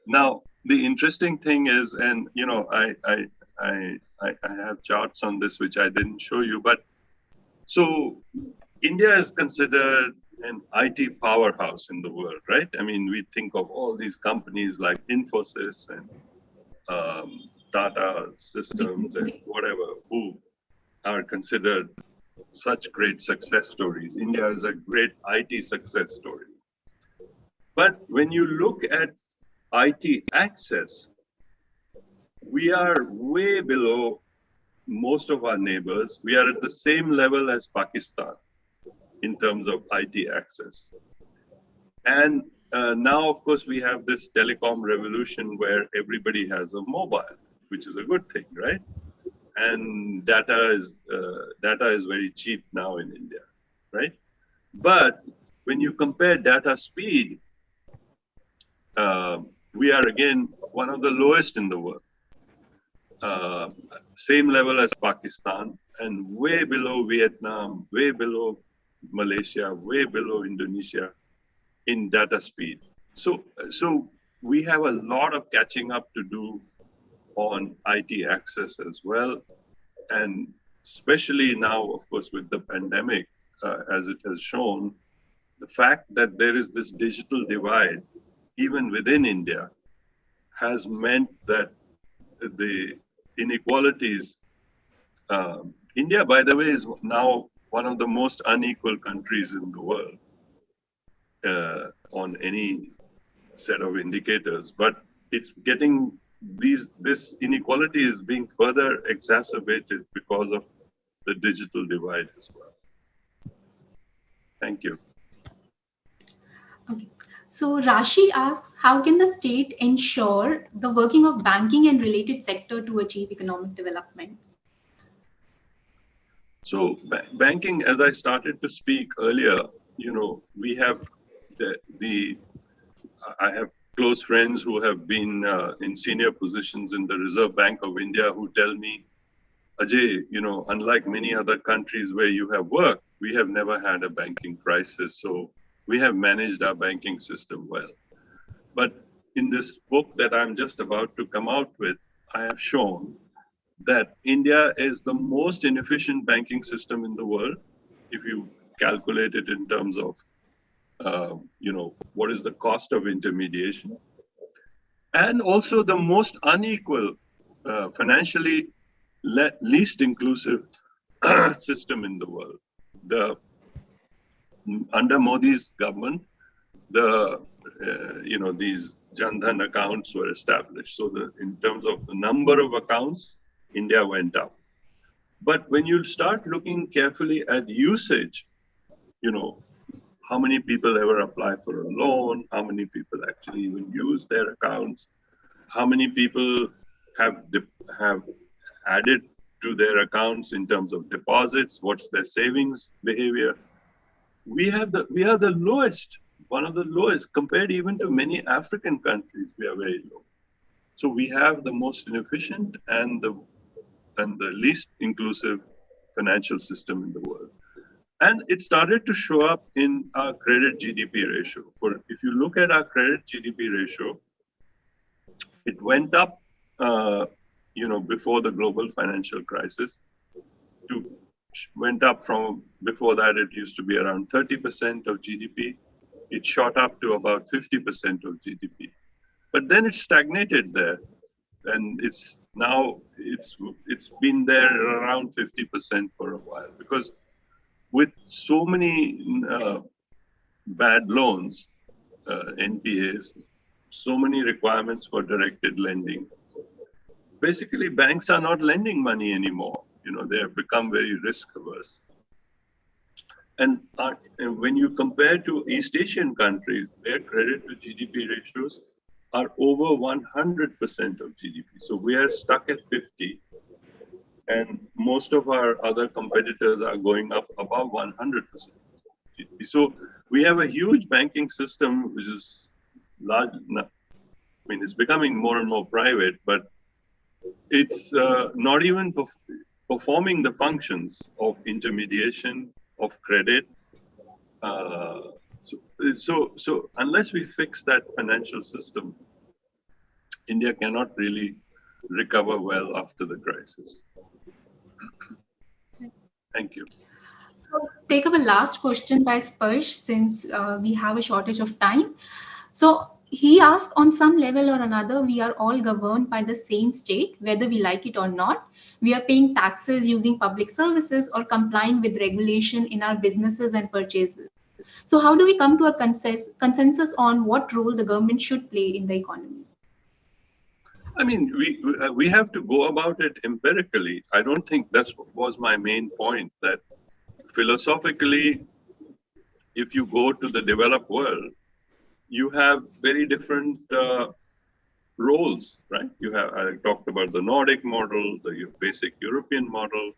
Now, the interesting thing is, and I have charts on this which I didn't show you, but so India is considered an IT powerhouse in the world, right? I mean, we think of all these companies like Infosys and Tata Systems and whatever, who are considered such great success stories. India is a great IT success story. But when you look at IT access, we are way below most of our neighbors. We are at the same level as Pakistan in terms of IT access. And now, of course, we have this telecom revolution where everybody has a mobile, which is a good thing, right? And data is very cheap now in India, right? But when you compare data speed, we are again one of the lowest in the world. Same level as Pakistan, and way below Vietnam, way below Malaysia, way below Indonesia in data speed. So we have a lot of catching up to do on IT access as well. And especially now, of course, with the pandemic, as it has shown, the fact that there is this digital divide, even within India, has meant that the inequalities, India, by the way, is now one of the most unequal countries in the world on any set of indicators, but it's getting this inequality is being further exacerbated because of the digital divide as well. Thank you. Okay. So Rashi asks, how can the state ensure the working of banking and related sector to achieve economic development? So banking, as I started to speak earlier, we have I have close friends who have been in senior positions in the Reserve Bank of India who tell me, Ajay, unlike many other countries where you have worked, we have never had a banking crisis. So we have managed our banking system well. But in this book that I'm just about to come out with, I have shown that India is the most inefficient banking system in the world, if you calculate it in terms of, what is the cost of intermediation, and also the most unequal, financially least inclusive system in the world. The Under Modi's government, these Jan Dhan accounts were established. So in terms of the number of accounts, India went up. But when you start looking carefully at usage, how many people ever apply for a loan, how many people actually even use their accounts, how many people have added to their accounts in terms of deposits, what's their savings behavior. We are the lowest, one of the lowest, compared even to many African countries. We are very low. So we have the most inefficient and the least inclusive financial system in the world. And it started to show up in our credit GDP ratio. If you look at our credit GDP ratio, it went up, before the global financial crisis. Went up from, before that, it used to be around 30% of GDP. It shot up to about 50% of GDP. But then it stagnated there. And it's been there around 50% for a while, because with so many bad loans, NPAs, so many requirements for directed lending, basically banks are not lending money anymore. They have become very risk averse. And when you compare to East Asian countries, their credit to GDP ratios are over 100% of GDP. So we are stuck at 50. And most of our other competitors are going up above 100% GDP. So we have a huge banking system, which is large. It's becoming more and more private, but it's not even performing the functions of intermediation, of credit. So unless we fix that financial system, India cannot really recover well after the crisis. Thank you. So take up a last question by Sparsh, since we have a shortage of time. So he asked, on some level or another, we are all governed by the same state, whether we like it or not. We are paying taxes, using public services, or complying with regulation in our businesses and purchases. So how do we come to a consensus on what role the government should play in the economy? We have to go about it empirically. I don't think that was my main point, that philosophically, if you go to the developed world, you have very different roles, right? I talked about the Nordic model, the basic European model,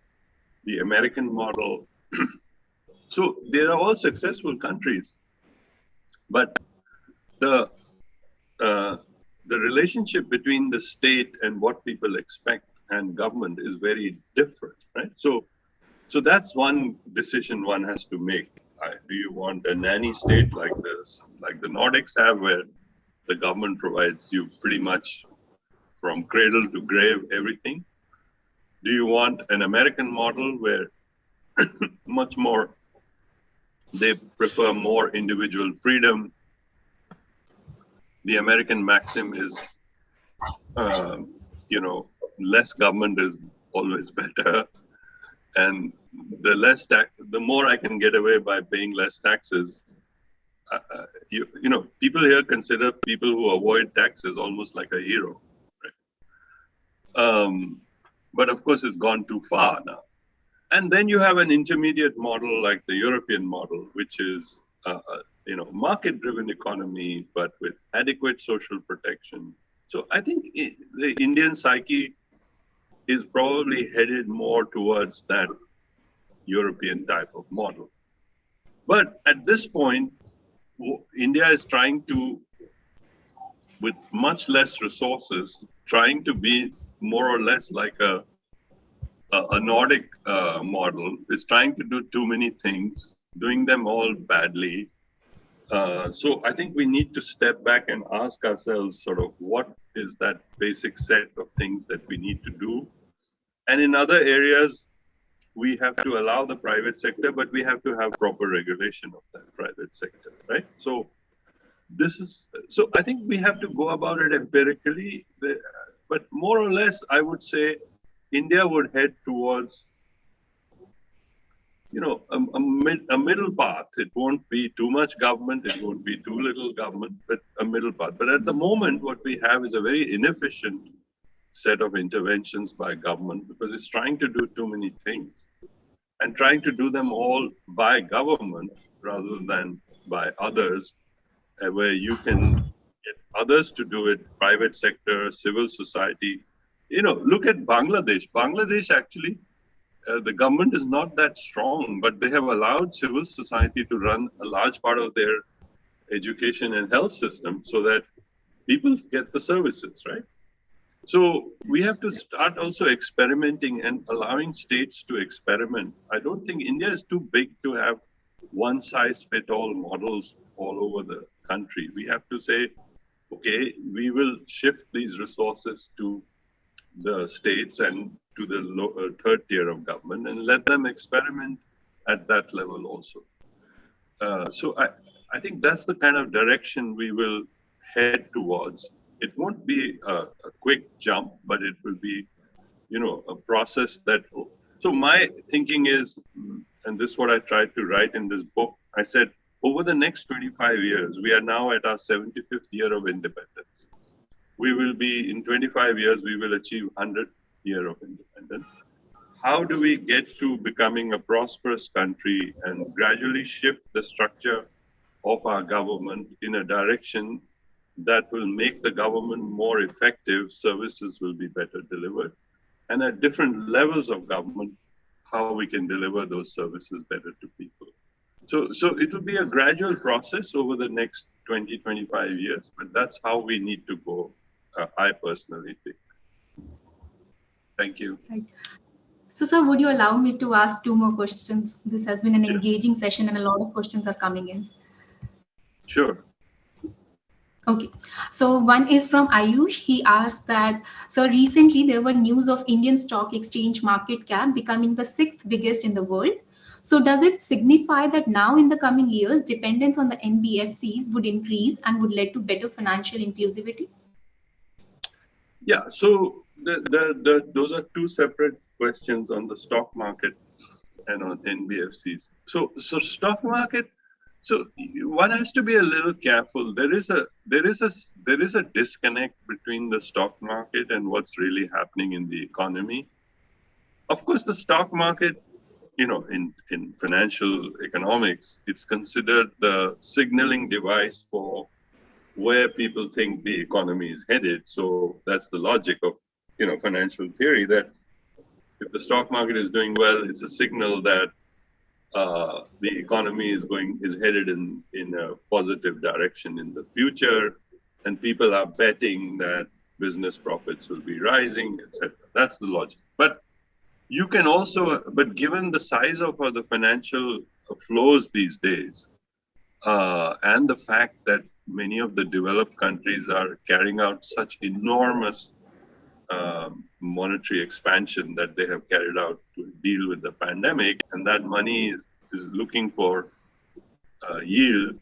the American model. So they are all successful countries, but the relationship between the state and what people expect and government is very different, right? So that's one decision one has to make. Do you want a nanny state like this, like the Nordics have, where the government provides you pretty much from cradle to grave everything? Do you want an American model where much more, they prefer more individual freedom? The American maxim is, less government is always better. And the more I can get away by paying less taxes, people here consider people who avoid taxes almost like a hero, right? But of course, it's gone too far now. And then you have an intermediate model like the European model, which is market-driven economy, but with adequate social protection. So I think the Indian psyche is probably headed more towards that European type of model. But at this point, India is trying to, with much less resources, trying to be more or less like a Nordic model, is trying to do too many things, doing them all badly. So I think we need to step back and ask ourselves sort of what is that basic set of things that we need to do And in other areas, we have to allow the private sector, but we have to have proper regulation of that private sector, right? So I think we have to go about it empirically, but more or less, I would say India would head towards, a middle path. It won't be too much government, it won't be too little government, but a middle path. But at the moment, what we have is a very inefficient set of interventions by government because it's trying to do too many things and trying to do them all by government rather than by others, where you can get others to do it, private sector, civil society. Look at Bangladesh. Bangladesh actually, the government is not that strong, but they have allowed civil society to run a large part of their education and health system so that people get the services, right? So we have to start also experimenting and allowing states to experiment. I don't think India is too big to have one size fit all models all over the country. We have to say, okay, we will shift these resources to the states and to the third tier of government and let them experiment at that level also. So I think that's the kind of direction we will head towards. It won't be a quick jump, but it will be, a process that. So my thinking is, and this is what I tried to write in this book. I said, over the next 25 years, we are now at our 75th year of independence. We will be, in 25 years, we will achieve 100th year of independence. How do we get to becoming a prosperous country and gradually shift the structure of our government in a direction that will make the government more effective, services will be better delivered, and at different levels of government, how we can deliver those services better to people. So it will be a gradual process over the next 20, 25 years, but that's how we need to go, I personally think. Thank you. Right. So, sir, would you allow me to ask two more questions? This has been an Yes. engaging session and a lot of questions are coming in. Sure. Okay, so one is from Ayush. He asked that, so recently there were news of Indian stock exchange market cap becoming the sixth biggest in the world. So does it signify that now in the coming years, dependence on the NBFCs would increase and would lead to better financial inclusivity? Yeah, so those are two separate questions on the stock market and on NBFCs. So stock market. So one has to be a little careful. There is a disconnect between the stock market and what's really happening in the economy. Of course, the stock market, in financial economics, it's considered the signaling device for where people think the economy is headed. So that's the logic of, financial theory, that if the stock market is doing well, it's a signal that the economy is headed in a positive direction in the future, and people are betting that business profits will be rising, etc. That's the logic. But you can also, but given the size of the financial flows these days, and the fact that many of the developed countries are carrying out such enormous monetary expansion that they have carried out to deal with the pandemic, and that money is looking for yield,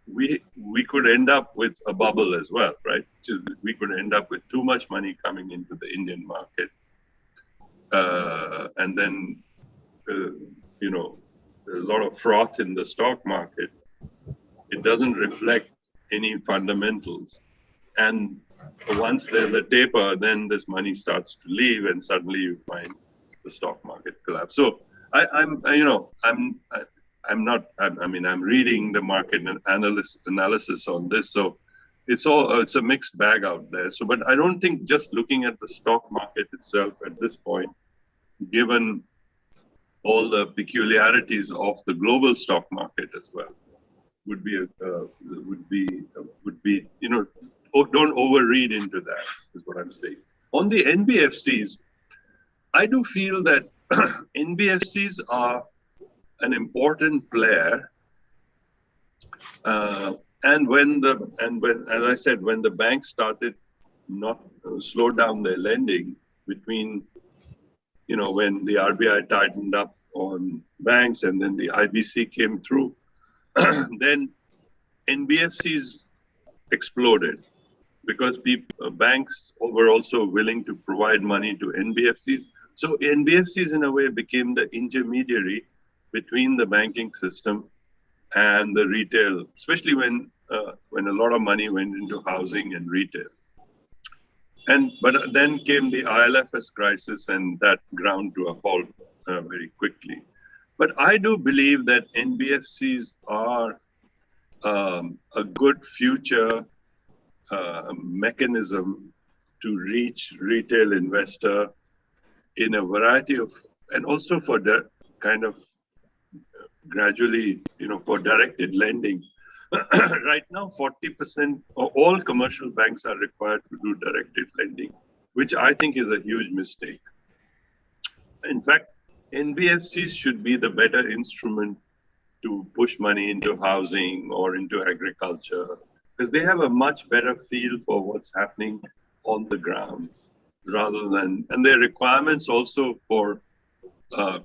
we could end up with a bubble as well, right? We could end up with too much money coming into the Indian market, and then a lot of froth in the stock market. It doesn't reflect any fundamentals, and once there's a taper, then this money starts to leave, and suddenly you find the stock market collapse. So I'm reading the market analysis on this. So it's a mixed bag out there. So, but I don't think just looking at the stock market itself at this point, given all the peculiarities of the global stock market as well, would be don't overread into that, is what I'm saying. On the NBFCs, I do feel that NBFCs are an important player, and as I said, when the banks started not slow down their lending, between, when the RBI tightened up on banks and then the IBC came through, then NBFCs exploded because banks were also willing to provide money to NBFCs. So NBFCs, in a way, became the intermediary between the banking system and the retail, especially when a lot of money went into housing and retail. But then came the ILFS crisis, and that ground to a halt very quickly. But I do believe that NBFCs are a good future mechanism to reach retail investor in a variety of, and also for the kind of gradually, for directed lending. Right now, 40% of all commercial banks are required to do directed lending, which I think is a huge mistake. In fact, NBFCs should be the better instrument to push money into housing or into agriculture, because they have a much better feel for what's happening on the ground rather than, and their requirements also for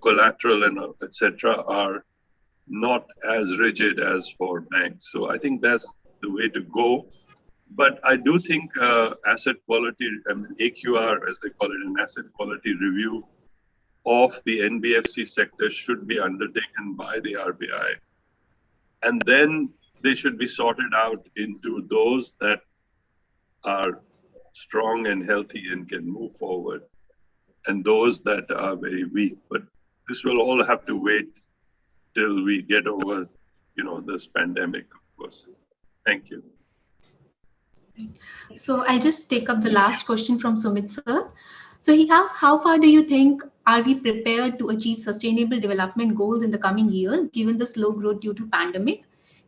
collateral and etc. are not as rigid as for banks. So I think that's the way to go. But I do think asset quality, AQR, as they call it, an asset quality review of the NBFC sector should be undertaken by the RBI. And then they should be sorted out into those that are strong and healthy and can move forward, and those that are very weak. But this will all have to wait till we get over, this pandemic, of course. Thank you. So I'll just take up the last question from Sumit sir. So he asks, how far do you think are we prepared to achieve sustainable development goals in the coming years, given the slow growth due to pandemic?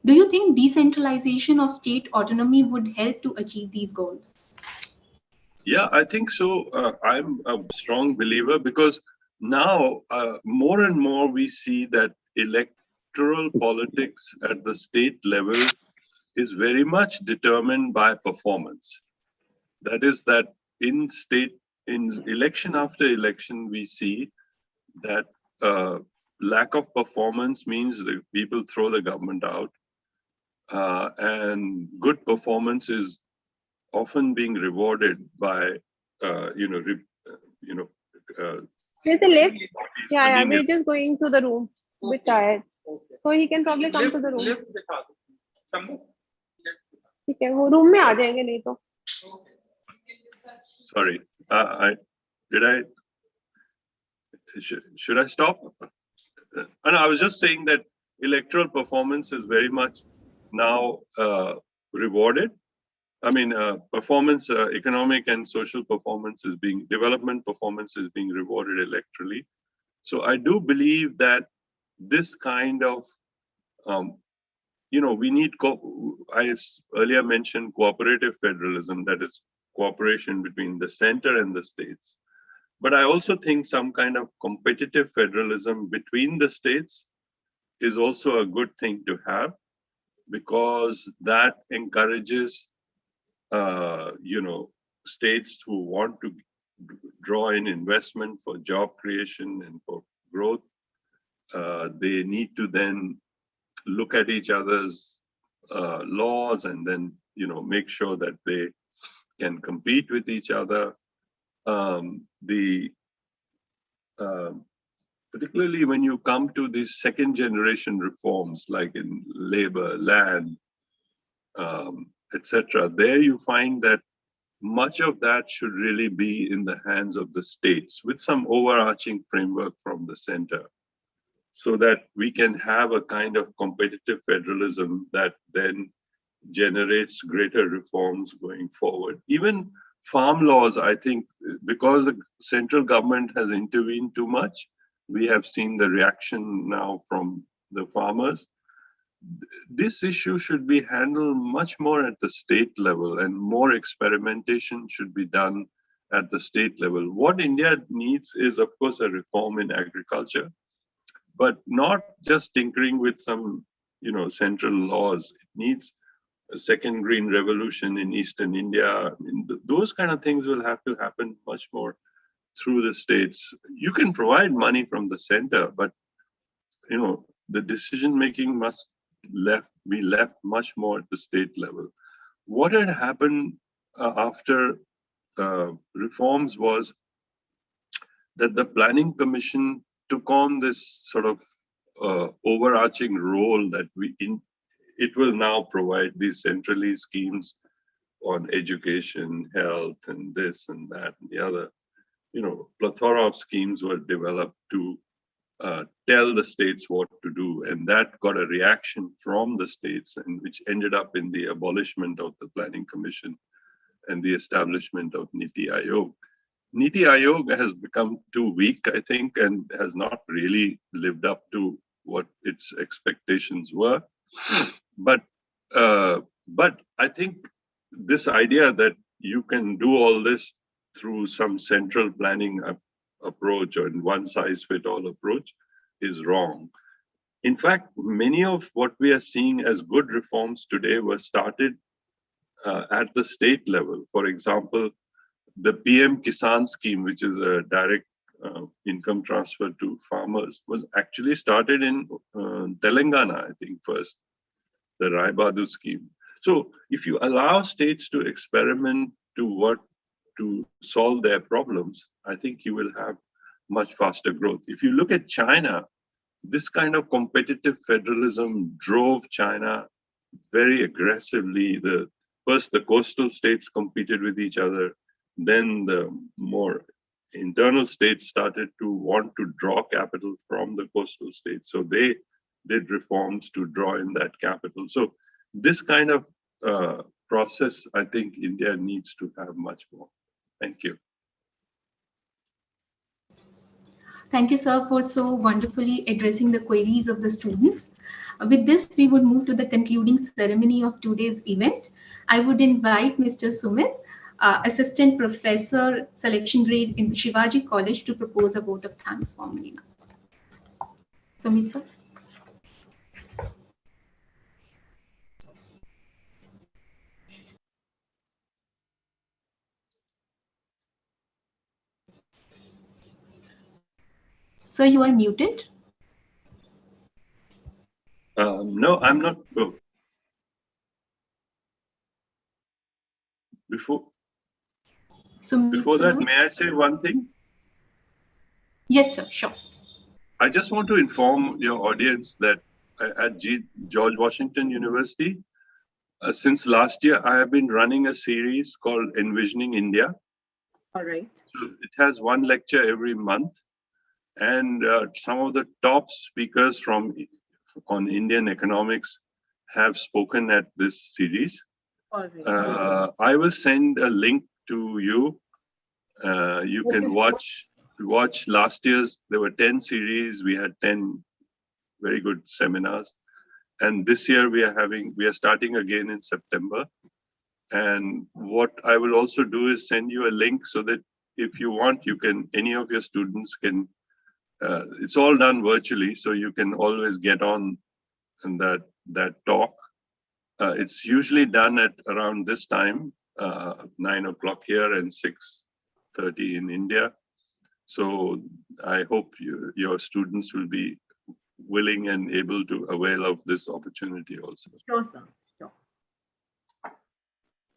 Do you think decentralization of state autonomy would help to achieve these goals? Yeah, I think so. I'm a strong believer, because now more and more we see that electoral politics at the state level is very much determined by performance. That is, that in election after election, we see that lack of performance means that people throw the government out, and good performance is often being rewarded by, There's a lift. Yeah, we're just going to the room. Bit tired. So he can probably come to the room. ठीक है, वो room में आ जाएंगे नहीं तो. Sorry, should I stop? And I was just saying that electoral performance is very much now rewarded. I mean, performance, economic and social performance development performance is being rewarded electorally. So I do believe that this kind of, we need, I earlier mentioned cooperative federalism, that is cooperation between the center and the states. But I also think some kind of competitive federalism between the states is also a good thing to have, because that encourages states who want to draw in investment for job creation and for growth. They need to then look at each other's laws and then, make sure that they can compete with each other. Particularly when you come to these second generation reforms, like in labor, land, etc., there you find that much of that should really be in the hands of the states, with some overarching framework from the center, so that we can have a kind of competitive federalism that then generates greater reforms going forward. Even farm laws, I think, because the central government has intervened too much, we have seen the reaction now from the farmers. This issue should be handled much more at the state level, and more experimentation should be done at the state level. What India needs is, of course, a reform in agriculture, but not just tinkering with some, central laws. It needs a second green revolution in Eastern India. I mean, those kind of things will have to happen much more through the states. You can provide money from the center, but the decision making must be left much more at the state level. What had happened after reforms was that the Planning Commission took on this sort of overarching role that it will now provide these centrally schemes on education, health, and this and that and the other. Plethora of schemes were developed to tell the states what to do, and that got a reaction from the states, and which ended up in the abolishment of the Planning Commission and the establishment of Niti Aayog. Niti Aayog has become too weak, I think, and has not really lived up to what its expectations were. But I think this idea that you can do all this through some central planning approach or one size fit all approach is wrong. In fact, many of what we are seeing as good reforms today were started at the state level. For example, the PM Kisan scheme, which is a direct income transfer to farmers, was actually started in Telangana, I think, first, the Raibadu scheme. So if you allow states to experiment to solve their problems, I think you will have much faster growth. If you look at China, this kind of competitive federalism drove China very aggressively. First, the coastal states competed with each other. Then the more internal states started to want to draw capital from the coastal states. So they did reforms to draw in that capital. So this kind of process, I think India needs to have much more. Thank you. Thank you, sir, for so wonderfully addressing the queries of the students. With this, we would move to the concluding ceremony of today's event. I would invite Mr. Sumit, Assistant Professor, Selection Grade in the Shivaji College, to propose a vote of thanks formally now. Sumit, sir. Sir, you are muted. No, I'm not. Oh. Before that, may I say one thing? Yes, sir, sure. I just want to inform your audience that at George Washington University, since last year, I have been running a series called Envisioning India. All right. So it has one lecture every month, and some of the top speakers on Indian economics have spoken at this series. All right. I will send a link to you. You can watch last year's. There were 10 series. We had 10 very good seminars, and this year we are starting again in September. And what I will also do is send you a link so that if you want, any of your students can. It's all done virtually, so you can always get on in that talk. It's usually done at around this time, 9 o'clock here and 6:30 in India. So I hope your students will be willing and able to avail of this opportunity also. Sure, sir. Sure.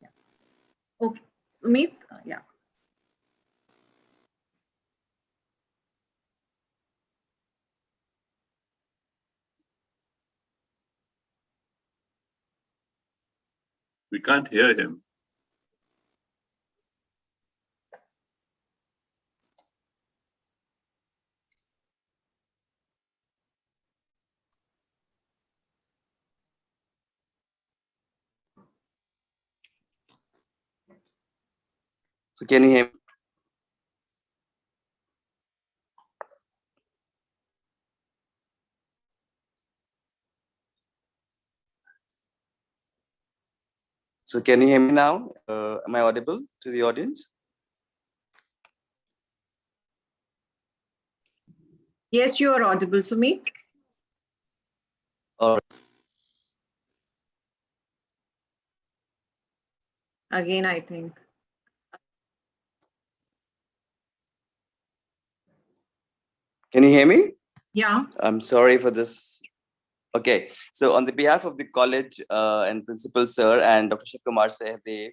Yeah. Okay. Sumit, yeah. We can't hear him. So can you hear me? So can you hear me now? Am I audible to the audience? Yes, you are audible, Sumit. All right. Again, I think. Can you hear me? Yeah. I'm sorry for this. Okay, so on the behalf of the college and principal sir and Dr. Shiv Kumar Sehdev,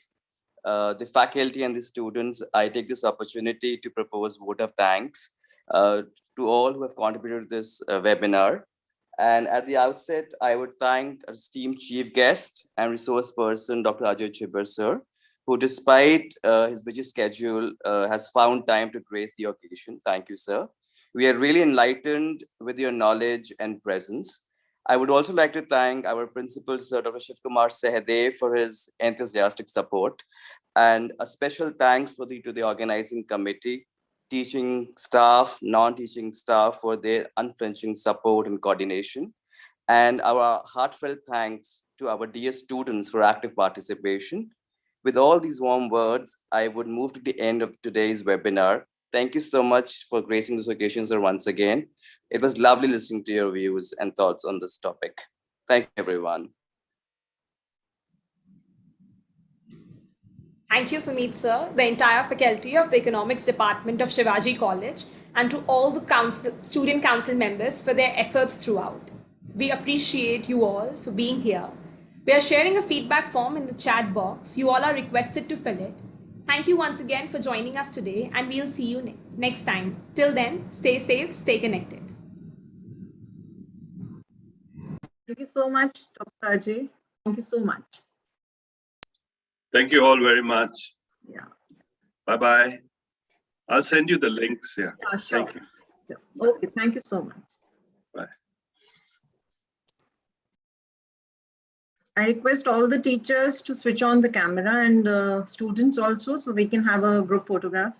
the faculty and the students, I take this opportunity to propose vote of thanks to all who have contributed to this webinar. And at the outset, I would thank our esteemed chief guest and resource person, Dr. Ajay Sethi sir, who despite his busy schedule has found time to grace the occasion. Thank you, sir. We are really enlightened with your knowledge and presence. I would also like to thank our principal, Sir Dr. Shiv Kumar Sehdev, for his enthusiastic support. And a special thanks to the organizing committee, teaching staff, non-teaching staff for their unflinching support and coordination. And our heartfelt thanks to our dear students for active participation. With all these warm words, I would move to the end of today's webinar. Thank you so much for gracing this occasion, sir, once again. It was lovely listening to your views and thoughts on this topic. Thank you, everyone. Thank you, Sumit sir, the entire faculty of the Economics Department of Shivaji College, and to all the student council members for their efforts throughout. We appreciate you all for being here. We are sharing a feedback form in the chat box. You all are requested to fill it. Thank you once again for joining us today, and we'll see you next time. Till then, stay safe, stay connected. Thank you so much, Dr. Ajay. Thank you so much. Thank you all very much. Yeah. Bye-bye. I'll send you the links. Yeah. Yeah, sure. Thank you. Yeah. Okay, thank you so much. Bye. I request all the teachers to switch on the camera and students also, so we can have a group photograph.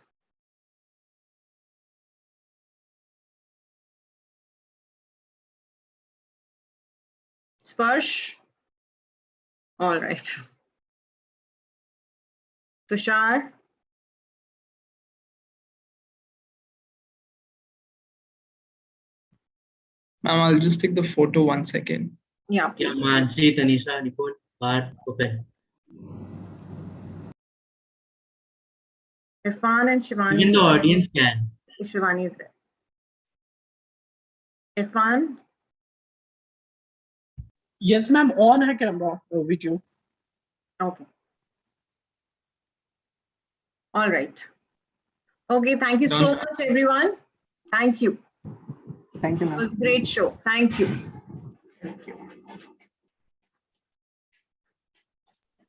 Sparsh. All right. Tushar. Ma'am, I'll just take the photo 1 second. Yeah, please. Yeah, Mansi, Tanisha, Nicole, part open. Irfan and Shivani. Even the audience can. Shivani is there. Irfan. Yes, ma'am. On hai camera with you. Okay. All right. Okay. Thank you so much, everyone. Thank you. Thank you, It ma'am. was a great show. Thank you. Thank you.